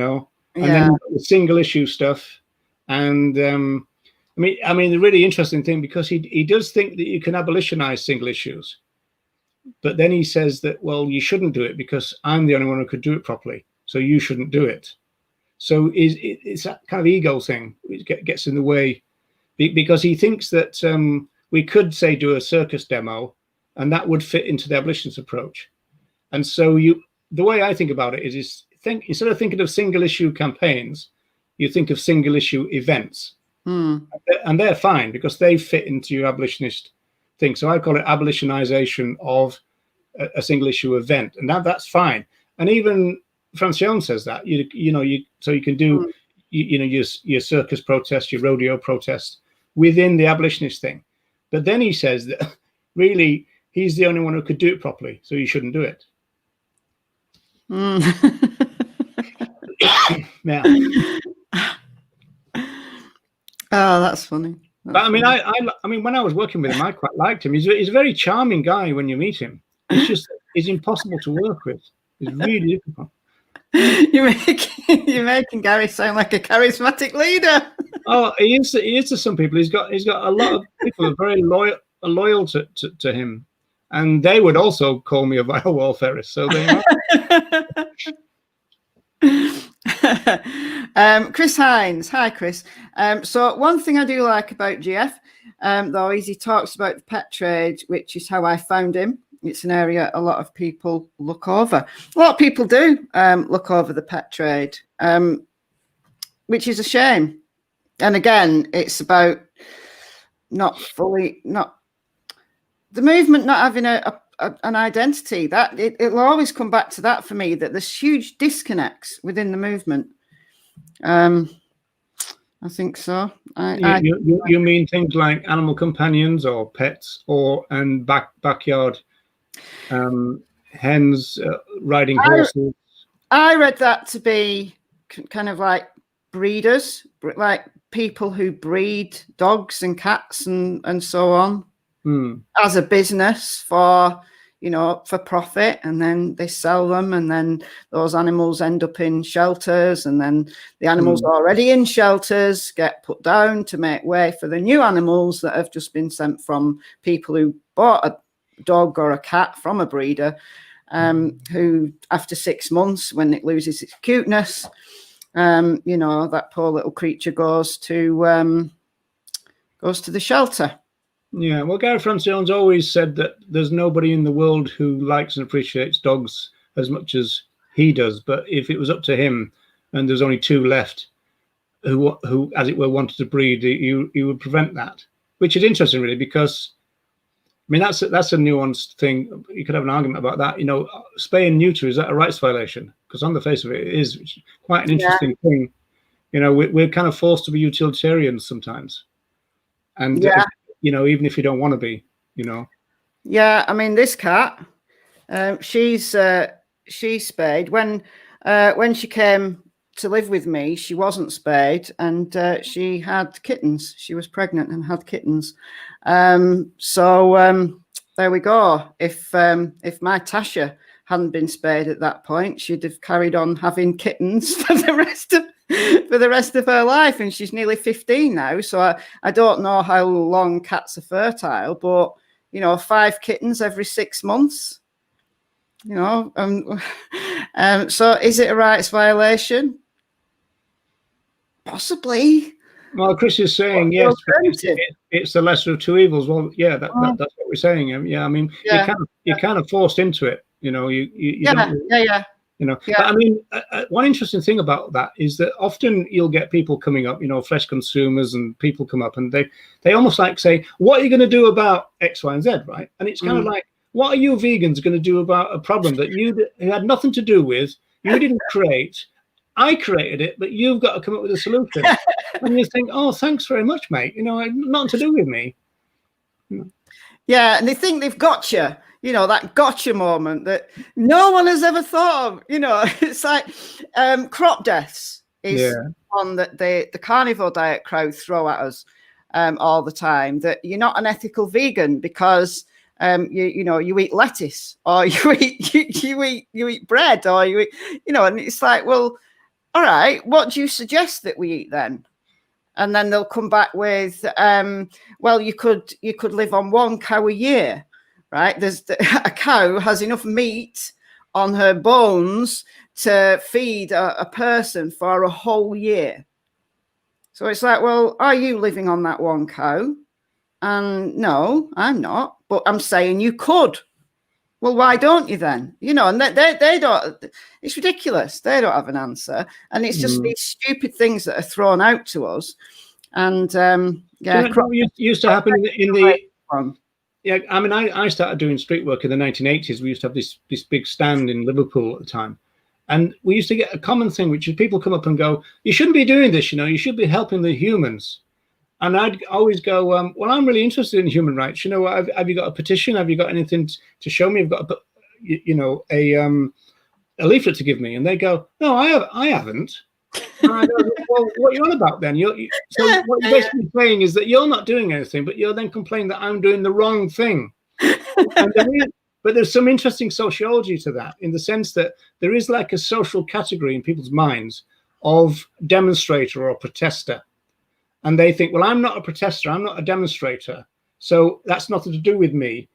then the single issue stuff, and I mean, the really interesting thing, because he does think that you can abolitionize single issues, but then he says that, well, you shouldn't do it because I'm the only one who could do it properly, so you shouldn't do it. So it's that kind of ego thing which gets in the way, because he thinks that we could, say, do a circus demo, and that would fit into the abolitionist approach. And so the way I think about it is instead of thinking of single issue campaigns, you think of single issue events. And they're fine because they fit into your abolitionist thing. So I call it abolitionization of a single issue event, and that's fine. And even Francione says that so you can do your circus protest, your rodeo protest within the abolitionist thing, but then he says that really he's the only one who could do it properly, so you shouldn't do it. Yeah. Oh, that's funny. But I mean, I mean, when I was working with him, I quite liked him. He's a very charming guy when you meet him. It's just he's impossible to work with. It's really difficult. You're making Gary sound like a charismatic leader. Oh, he is to some people. He's got a lot of people who are very loyal to him, and they would also call me a vile welfarist. So they are. Chris Hines, hi Chris. So one thing I do like about GF, though, is he talks about the pet trade, which is how I found him. It's an area a lot of people look over. A lot of people do look over the pet trade, which is a shame. And again, it's about not the movement not having an identity. That it'll always come back to that for me, that there's huge disconnects within the movement. I think so. You mean things like animal companions or pets and backyard hens riding horses? I read that to be kind of like breeders, like people who breed dogs and cats and so on as a business for profit, and then they sell them, and then those animals end up in shelters, and then the animals already in shelters get put down to make way for the new animals that have just been sent from people who bought a dog or a cat from a breeder, who after 6 months, when it loses its cuteness, that poor little creature goes to the shelter. Yeah, well, Gary Francione's always said that there's nobody in the world who likes and appreciates dogs as much as he does. But if it was up to him, and there's only 2 left who as it were, wanted to breed, he would prevent that, which is interesting, really, because I mean that's a nuanced thing. You could have an argument about that. Spay and neuter, is that a rights violation? Because on the face of it, it is, which is quite an interesting thing. We're kind of forced to be utilitarians sometimes, and even if you don't want to be, Yeah, I mean, this cat, she's spayed. When she came to live with me, she wasn't spayed, and she had kittens. She was pregnant and had kittens. So there we go. If my Tasha hadn't been spayed at that point, she'd have carried on having kittens for the rest of her life, and she's nearly 15 now. So I don't know how long cats are fertile, but 5 kittens every 6 months. So is it a rights violation? Possibly. Well, Chris is saying yes, it's the lesser of 2 evils. Well, yeah, that's what we're saying. Yeah, I mean, you're kind of forced into it. You don't. But I mean, one interesting thing about that is that often you'll get people coming up, fresh consumers, and people come up and they almost like say, what are you going to do about X, Y, and Z, right? And it's kind of like, what are you vegans going to do about a problem that you had nothing to do with, you didn't create, I created it, but you've got to come up with a solution. And you think, oh, thanks very much, mate. Nothing to do with me. Yeah, and they think they've got you. That gotcha moment that no one has ever thought of. It's like crop deaths is one that the carnivore diet crowd throw at us all the time, that you're not an ethical vegan because you eat lettuce, or you eat bread, or you eat, and it's like, well, all right, what do you suggest that we eat then? And then they'll come back with, well, you could live on 1 cow a year. Right, a cow has enough meat on her bones to feed a person for a whole year. So it's like, well, are you living on that 1 cow? And no, I'm not. But I'm saying you could. Well, why don't you then? And they don't. It's ridiculous. They don't have an answer, and it's just these stupid things that are thrown out to us. And used to happen in the. Yeah, I mean, I started doing street work in the 1980s. We used to have this big stand in Liverpool at the time, And we used to get a common thing, which is people come up and go, you shouldn't be doing this, you should be helping the humans. And I'd always go, well, I'm really interested in human rights. Have you got a petition? Have you got anything to show me? I've got a leaflet to give me. And they go, no, I haven't. And I go, well, what are you on about then? So what you're basically saying is that you're not doing anything, but you're then complaining that I'm doing the wrong thing. But there's some interesting sociology to that, in the sense that there is like a social category in people's minds of demonstrator or protester. And they think, well, I'm not a protester, I'm not a demonstrator, so that's nothing to do with me.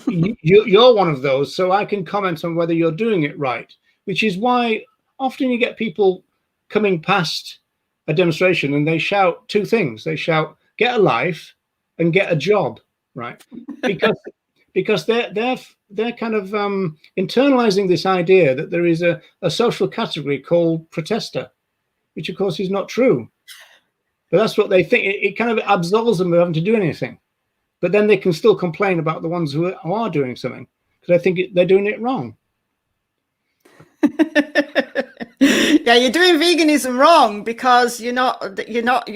You're one of those, so I can comment on whether you're doing it right, which is why often you get people coming past a demonstration and they shout two things. They shout, get a life and get a job, right? Because they're kind of internalizing this idea that there is a social category called protester, which of course is not true. But that's what they think. It kind of absolves them of having to do anything. But then they can still complain about the ones who are doing something, because I think they're doing it wrong. Yeah, you're doing veganism wrong because you're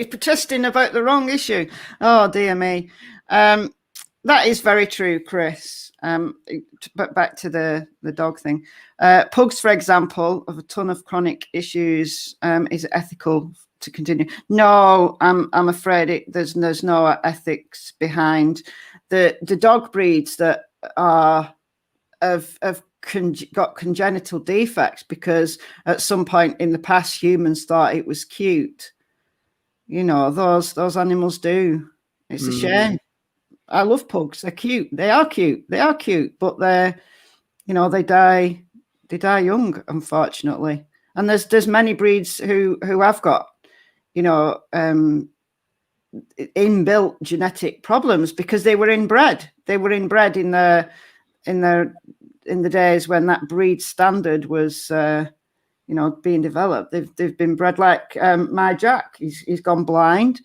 protesting about the wrong issue. Oh dear me. That is very true, Chris. But back to the dog thing. Pugs, for example, of a ton of chronic issues, is it ethical to continue? No, I'm afraid there's no ethics behind the dog breeds that are got congenital defects because at some point in the past humans thought it was cute. Those animals do. It's a shame. I love pugs. They're cute. They are cute. But they die young, unfortunately. And there's many breeds who have got inbuilt genetic problems because they were inbred. They were inbred in the days when that breed standard was being developed. They've been bred like my Jack. He's gone blind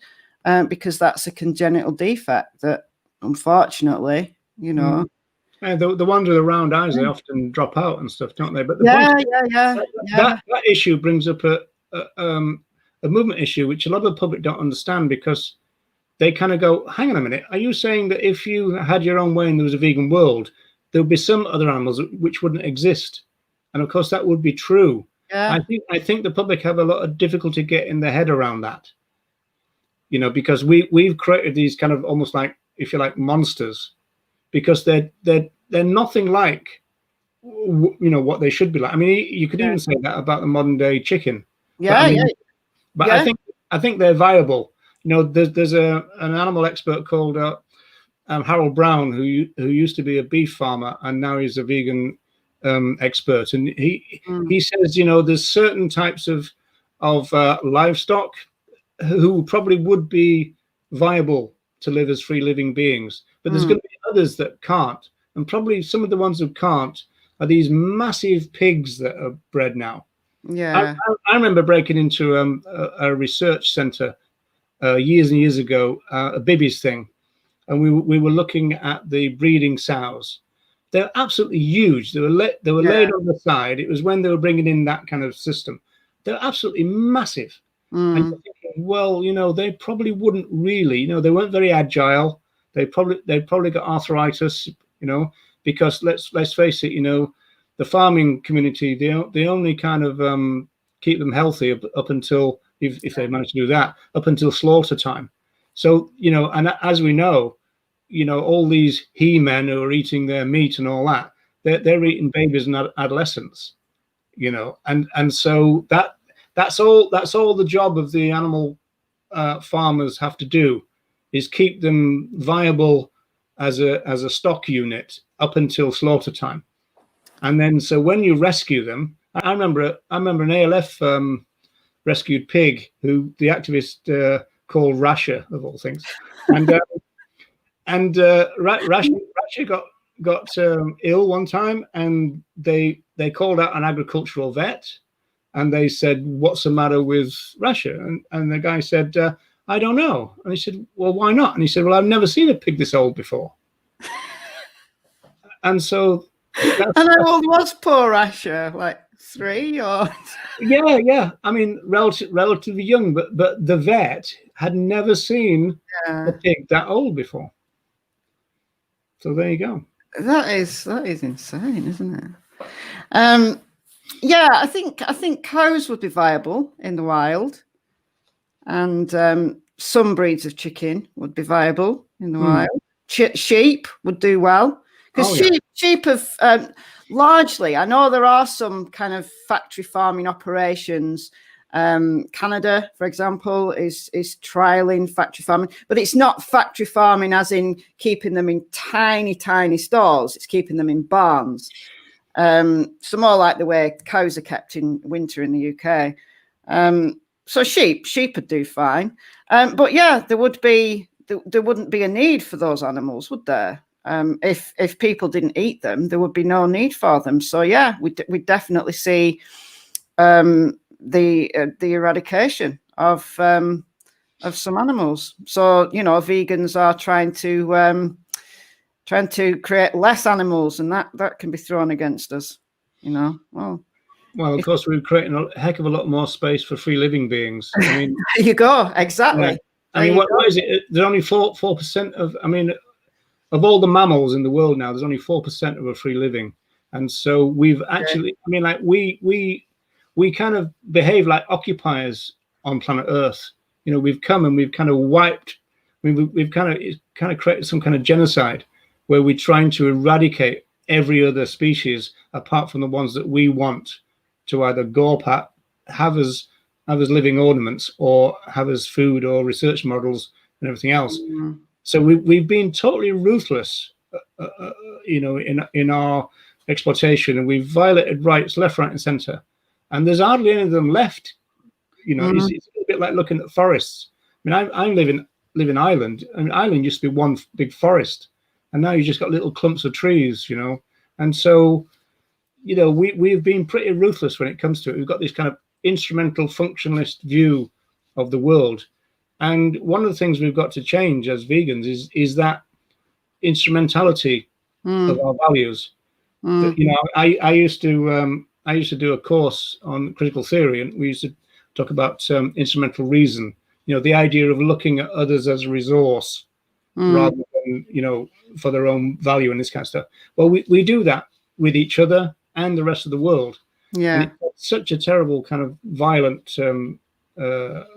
because that's a congenital defect that unfortunately And the ones with the round eyes, they often drop out and stuff, don't they? But that issue brings up a movement issue, which a lot of the public don't understand, because they kind of go, hang on a minute, are you saying that if you had your own way and there was a vegan world, there would be some other animals which wouldn't exist? And of course that would be true. I think the public have a lot of difficulty getting their head around that, because we've created these kind of almost like, if you like, monsters, because they're nothing like what they should be like. I mean, you could even say that about the modern day chicken. But I think they're viable. There's an animal expert called Harold Brown who used to be a beef farmer and now he's a vegan expert, and he says there's certain types of livestock who probably would be viable to live as free living beings, but there's going to be others that can't, and probably some of the ones who can't are these massive pigs that are bred now. I remember breaking into a research center years and years ago, a Bibby's thing, and we were looking at the breeding sows. They're absolutely huge. They were laid on the side. It was when they were bringing in that kind of system. They're absolutely massive. And you're thinking, well, they probably wouldn't really, they weren't very agile. They probably got arthritis, because let's face it, the farming community, they only kind of keep them healthy up until, if they manage to do that, up until slaughter time. So, and as we know, all these he-men who are eating their meat and all that, they're eating babies and adolescents, and so that's all the job of the animal farmers have to do, is keep them viable as a stock unit up until slaughter time. And then so when you rescue them, I remember an ALF rescued pig who the activist called Rasher, of all things, and Rasher got ill one time, and they called out an agricultural vet, and they said, "What's the matter with Rasher?" And the guy said, "I don't know." And he said, "Well, why not?" And he said, "Well, I've never seen a pig this old before." And so, and how old was poor Rasher? Like 3 or? Yeah. I mean, relatively young, but the vet had never seen a pig that old before. So there you go. That is insane, isn't it? Yeah, I think cows would be viable in the wild, and some breeds of chicken would be viable in the wild. Sheep would do well, because sheep have largely. I know there are some kind of factory farming operations. Canada, for example, is trialing factory farming, but it's not factory farming as in keeping them in tiny stalls. It's keeping them in barns. So more like the way cows are kept in winter in the UK. So sheep would do fine. But yeah, there wouldn't be a need for those animals, would there? If people didn't eat them, there would be no need for them. So yeah, we definitely see the eradication of some animals. So vegans are trying to create less animals, and that can be thrown against us. Well, of course, we're creating a heck of a lot more space for free living beings. I mean, there you go. Exactly. Yeah. I mean, what is it? There's only 4% of. I mean, of all the mammals in the world now, there's only 4% of a free living, and so we've actually. I mean, like we kind of behave like occupiers on planet Earth. We've come and we've kind of wiped. I mean, we've kind of created some kind of genocide where we're trying to eradicate every other species apart from the ones that we want to either gawp at, have as living ornaments, or have as food or research models and everything else. So we've been totally ruthless, in our exploitation, and we've violated rights left, right, and centre. And there's hardly any of them left. It's a bit like looking at forests. I mean, I live in Ireland. I mean, Ireland used to be one big forest, and now you just got little clumps of trees, And so, we've been pretty ruthless when it comes to it. We've got this kind of instrumental functionalist view of the world. And one of the things we've got to change as vegans is that instrumentality of our values. That, I used to do a course on critical theory, and we used to talk about instrumental reason. The idea of looking at others as a resource rather than for their own value and this kind of stuff. Well, we do that with each other and the rest of the world. Yeah, and it's such a terrible kind of violent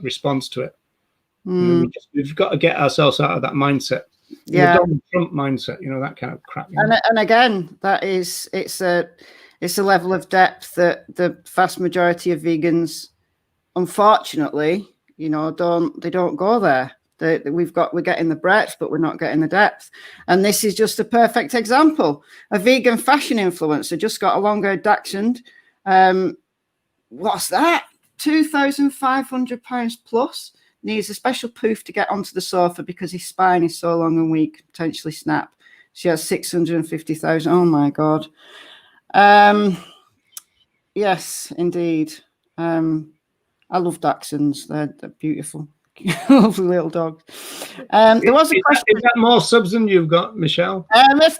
response to it. We've got to get ourselves out of that mindset. Yeah, the Donald Trump mindset, that kind of crap. And again, it's a level of depth that the vast majority of vegans, unfortunately, don't go there. We're getting the breadth, but we're not getting the depth. And this is just a perfect example. A vegan fashion influencer just got a longer dachshund. What's that? £2,500 plus. Needs a special poof to get onto the sofa because his spine is so long and weak, potentially snap. She has 650,000. Oh my God. Yes, indeed. I love dachshunds. They're beautiful. Lovely little dogs. There was a question. Is that more subs than you've got, Michelle?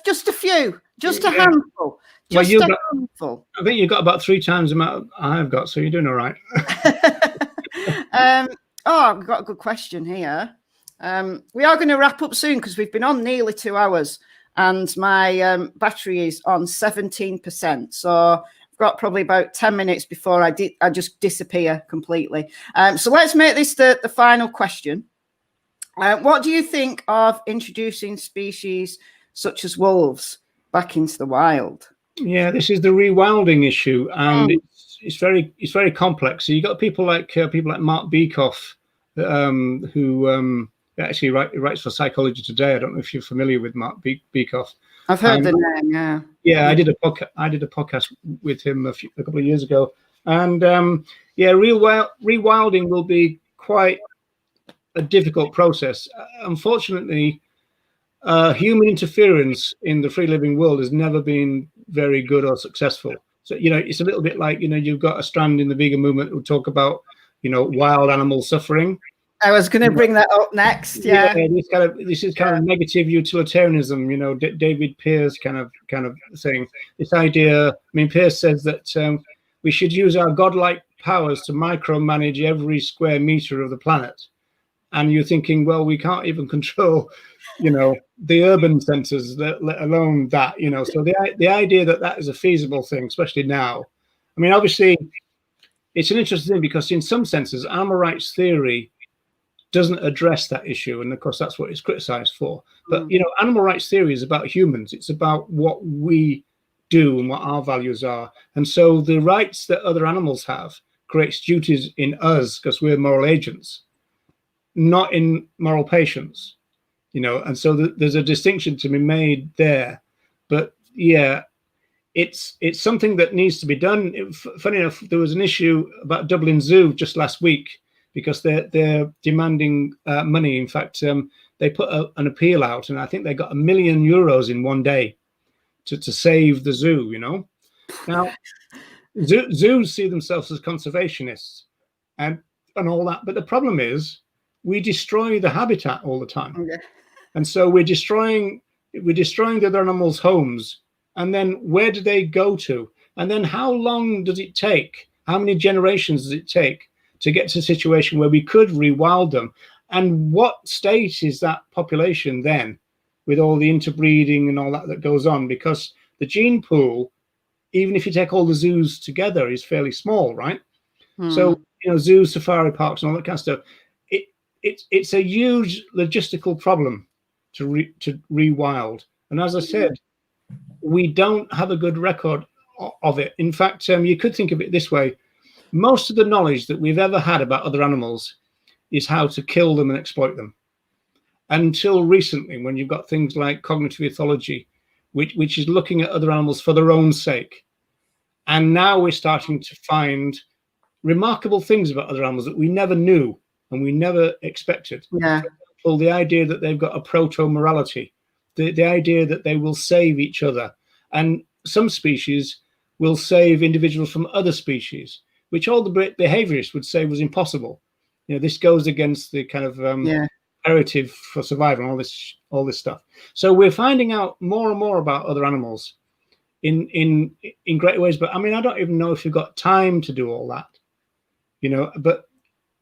Just a few, just a handful. Just a handful. I think you've got about 3 times the amount I've got, so you're doing all right. I've got a good question here. We are going to wrap up soon because we've been on nearly 2 hours, and my battery is on 17%. So got probably about 10 minutes before I just disappear completely. So let's make this the final question. What do you think of introducing species such as wolves back into the wild? Yeah, this is the rewilding issue, and it's very complex. So you got people like Mark Beekoff, who actually writes for Psychology Today. I don't know if you're familiar with Mark Beekoff. I've heard the name, yeah. Yeah, I did a podcast with him a couple of years ago, and rewilding will be quite a difficult process. Unfortunately, human interference in the free living world has never been very good or successful. So it's a little bit like you've got a strand in the vegan movement who talk about wild animal suffering. I was going to bring that up next. Yeah, this is kind of negative utilitarianism. David Pearce kind of saying this idea. I mean, Pearce says that we should use our godlike powers to micromanage every square meter of the planet. And you're thinking, well, we can't even control, the urban centers, let alone that, So the idea that that is a feasible thing, especially now. I mean, obviously, it's an interesting thing because in some senses, animal rights theory doesn't address that issue. And of course, that's what it's criticized for. But, animal rights theory is about humans. It's about what we do and what our values are. And so the rights that other animals have creates duties in us because we're moral agents, not in moral patients, and so there's a distinction to be made there. But yeah, it's something that needs to be done. Funny enough, there was an issue about Dublin Zoo just last week because they're demanding money. In fact, they put an appeal out, and I think they got €1 million in one day to save the zoo. Now zoos see themselves as conservationists and all that, but the problem is we destroy the habitat all the time. Okay. And so we're destroying the other animals' homes. And then where do they go to? And then how long does it take? How many generations does it take to get to a situation where we could rewild them? And what state is that population then with all the interbreeding and all that goes on? Because the gene pool, even if you take all the zoos together, is fairly small, right? So, zoos, safari parks and all that kind of stuff. It's a huge logistical problem to rewild. And as I said, we don't have a good record of it. In fact, you could think of it this way. Most of the knowledge that we've ever had about other animals is how to kill them and exploit them. Until recently, when you've got things like cognitive ethology, which is looking at other animals for their own sake. And now we're starting to find remarkable things about other animals that we never knew and we never expected. Yeah. Well, the idea that they've got a proto-morality, the idea that they will save each other. And some species will save individuals from other species, which all the behaviorists would say was impossible. This goes against the kind of imperative for survival and all this stuff. So we're finding out more and more about other animals in great ways. But I mean, I don't even know if you've got time to do all that, but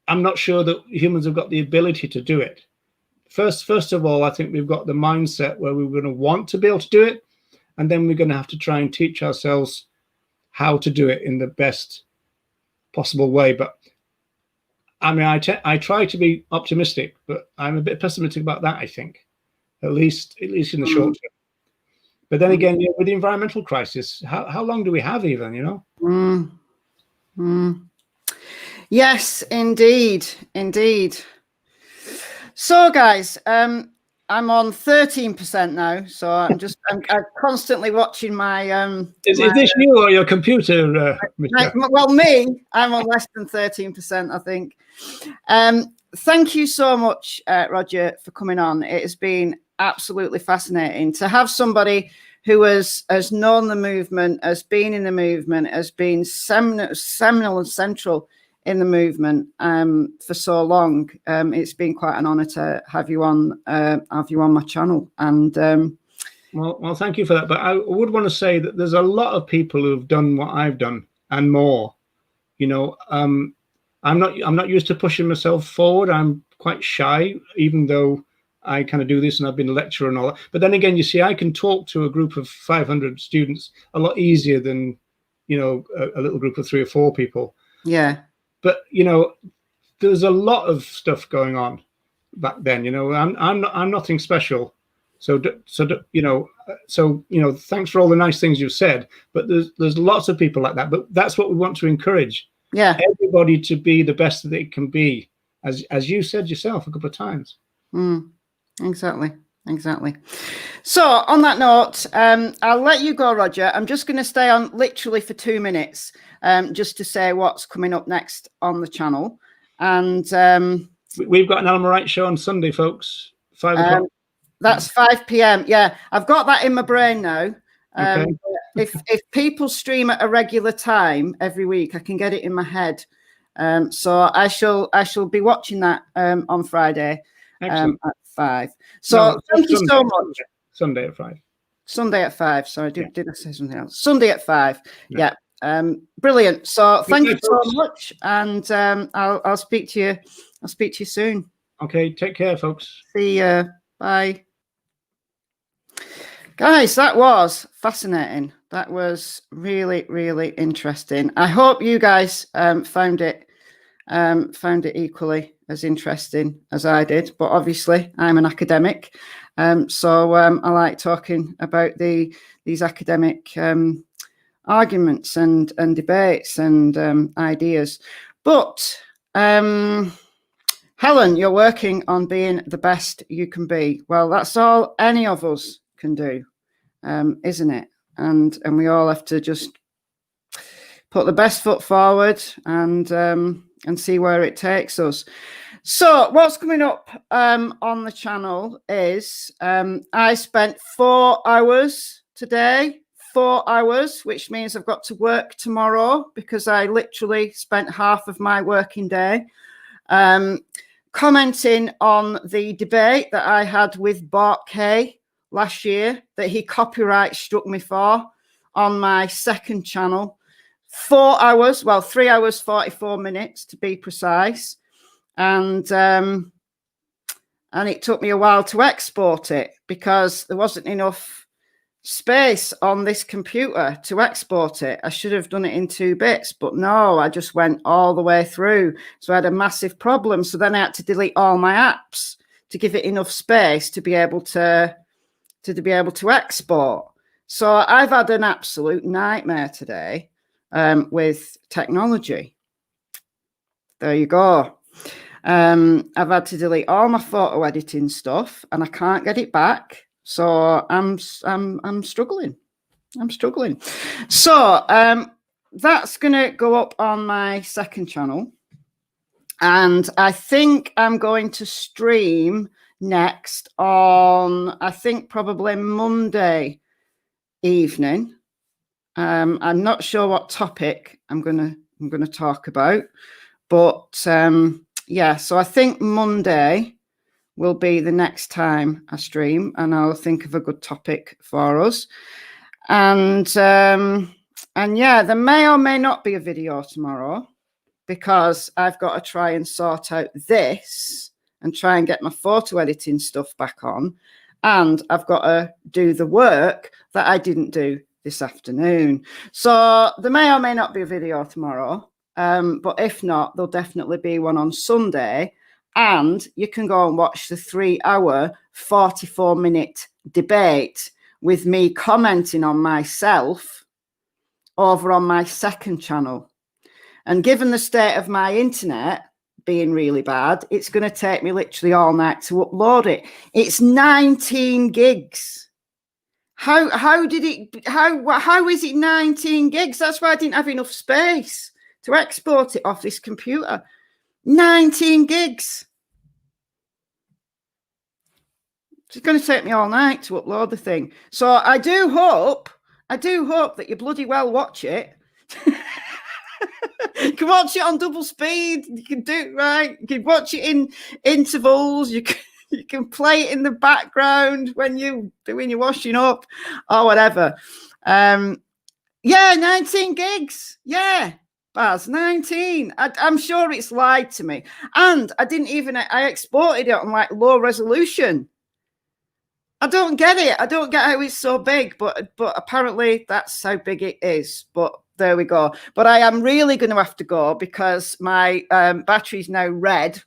I'm not sure that humans have got the ability to do it. First of all, I think we've got the mindset where we're going to want to be able to do it. And then we're going to have to try and teach ourselves how to do it in the best possible way. But I mean, I try to be optimistic, but I'm a bit pessimistic about that, I think, at least in the short term. But then again, with the environmental crisis, how long do we have even, Yes, indeed. So, guys, I'm on 13% now. So I'm constantly watching my. Is this you or your computer? Well, me, I'm on less than 13%, I think. Thank you so much, Roger, for coming on. It has been absolutely fascinating to have somebody who has known the movement, has been in the movement, has been seminal and central in the movement for so long. It's been quite an honor to have you on my channel. And well, thank you for that. But I would want to say that there's a lot of people who've done what I've done and more. I'm not used to pushing myself forward. I'm quite shy, even though I kind of do this and I've been a lecturer and all that. But then again, you see, I can talk to a group of 500 students a lot easier than, a little group of 3 or 4 people. Yeah. But, there's a lot of stuff going on back then, I'm nothing special. So thanks for all the nice things you've said, but there's lots of people like that, but that's what we want to encourage. Yeah. Everybody to be the best that they can be, as you said yourself a couple of times. Exactly. So on that note, I'll let you go, Roger. I'm just going to stay on literally for 2 minutes, just to say what's coming up next on the channel. And we've got an animal rights show on Sunday, folks. 5 o'clock. That's 5 p.m. Yeah, I've got that in my brain now. Okay. If people stream at a regular time every week, I can get it in my head. So I shall be watching that on Friday at 5. So thank you so much. Sunday at 5. Sunday at 5. Sorry, did I say something else? Sunday at 5. Yeah. Brilliant. So thank you so much, and I'll speak to you. I'll speak to you soon. Okay, take care, folks. See you. Bye. Guys, that was fascinating. That was really, really interesting. I hope you guys found it equally as interesting as I did. But obviously, I'm an academic, so I like talking about these academic arguments and debates and ideas. But Helen, you're working on being the best you can be. Well, that's all any of us can do, isn't it? And we all have to just put the best foot forward and see where it takes us. So what's coming up on the channel is I spent 4 hours today, 4 hours, which means I've got to work tomorrow because I literally spent half of my working day commenting on the debate that I had with Bart Kay last year that he copyright struck me for on my second channel. 4 hours, well, 3 hours, 44 minutes to be precise. And it took me a while to export it because there wasn't enough space on this computer to export it. I should have done it in 2 bits, but no, I just went all the way through. So I had a massive problem. So then I had to delete all my apps to give it enough space to be able to export. So I've had an absolute nightmare today with technology. There you go. I've had to delete all my photo editing stuff and I can't get it back. So I'm struggling. I'm struggling. So that's going to go up on my second channel. And I think I'm going to stream next on, I think probably Monday evening. I'm not sure what topic I'm gonna talk about, but yeah, so I think Monday will be the next time I stream, and I'll think of a good topic for us. And yeah, there may or may not be a video tomorrow because I've got to try and sort out this and try and get my photo editing stuff back on, and I've got to do the work that I didn't do this afternoon. So there may or may not be a video tomorrow, but if not, there'll definitely be one on Sunday. And you can go and watch the 3-hour, 44-minute debate with me commenting on myself over on my second channel. And given the state of my internet being really bad, it's going to take me literally all night to upload it. It's 19 gigs. How is it 19 gigs? That's why I didn't have enough space to export it off this computer. 19 gigs. It's going to take me all night to upload the thing. So I do hope that you bloody well watch it. You can watch it on double speed. You can do it right. You can watch it in intervals. You can play it in the background when you're doing your washing up or whatever. Yeah, 19 gigs. Yeah. Baz, 19. I'm sure it's lied to me. And I exported it on like low resolution. I don't get it. I don't get how it's so big, but apparently that's how big it is. But there we go. But I am really going to have to go because my battery's now red,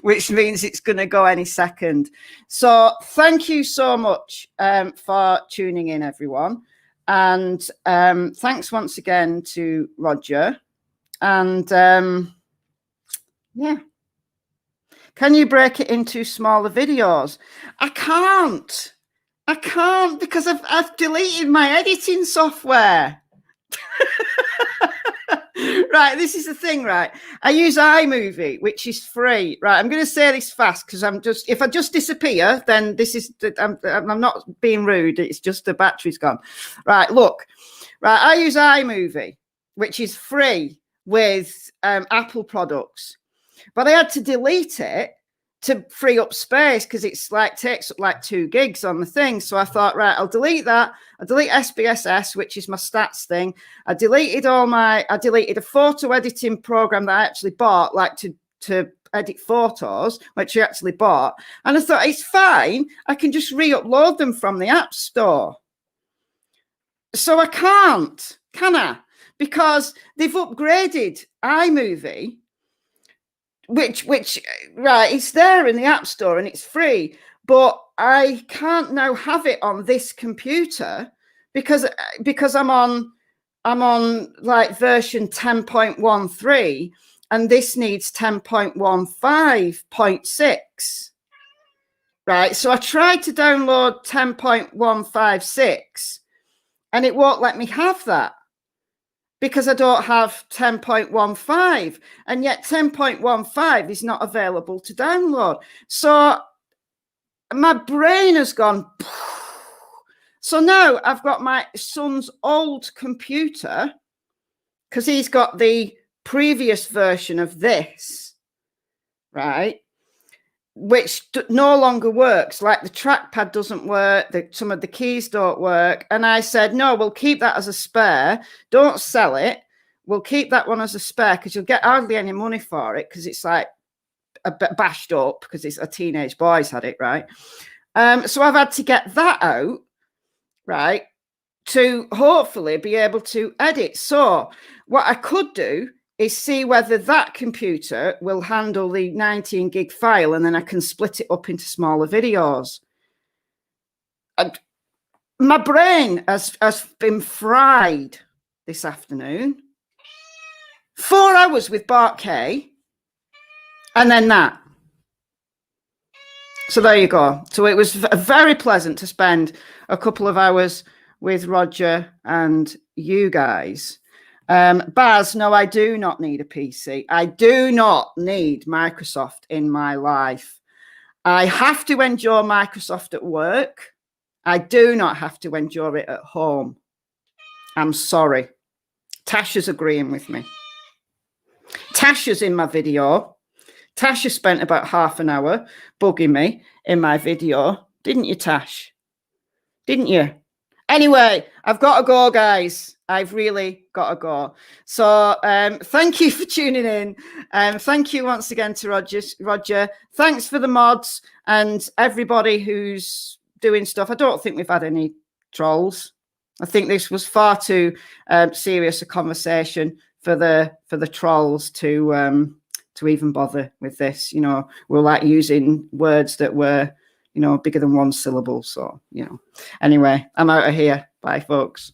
which means it's going to go any second. So thank you so much for tuning in, everyone. And thanks once again to Roger. And yeah. Can you break it into smaller videos? I can't because I've deleted my editing software. Right, this is the thing, right? I use iMovie, which is free. Right, I'm going to say this fast because if I just disappear, then this is, I'm not being rude. It's just the battery's gone. Right, look. Right, I use iMovie, which is free with Apple products. But I had to delete it to free up space, because it's like takes up like 2 gigs on the thing. So I thought, right, I'll delete that. I delete SPSS, which is my stats thing. I deleted a photo editing program that I actually bought, like to edit photos, which I actually bought. And I thought, it's fine. I can just re-upload them from the App Store. So I can't, can I? Because they've upgraded iMovie, which right, it's there in the App Store and it's free, but I can't now have it on this computer because I'm on like version 10.13 and this needs 10.15.6. Right, so I tried to download 10.156 and it won't let me have that, because I don't have 10.15, and yet 10.15 is not available to download. So my brain has gone. So now I've got my son's old computer, because he's got the previous version of this, right? Which no longer works. Like the trackpad doesn't work, some of the keys don't work. And I said, no, we'll keep that as a spare. Don't sell it. We'll keep that one as a spare, because you'll get hardly any money for it, because it's like a bit bashed up, because it's a teenage boy's had it, right? So I've had to get that out, right, to hopefully be able to edit. So what I could do is see whether that computer will handle the 19 gig file, and then I can split it up into smaller videos. And my brain has been fried this afternoon. 4 hours with Bart K, and then that. So there you go. So it was very pleasant to spend a couple of hours with Roger and you guys. Baz, no, I do not need a PC. I do not need Microsoft in my life. I have to endure Microsoft at work. I do not have to endure it at home. I'm sorry. Tasha's agreeing with me. Tasha's in my video. Tasha spent about half an hour bugging me in my video. Didn't you, Tash? Didn't you? Anyway, I've got to go, guys. I've really got to go. So thank you for tuning in. Thank you once again to Roger. Thanks for the mods and everybody who's doing stuff. I don't think we've had any trolls. I think this was far too serious a conversation for the trolls to even bother with this. You know, we're like using words that were, you know, bigger than one syllable. So, you know, anyway, I'm out of here. Bye, folks.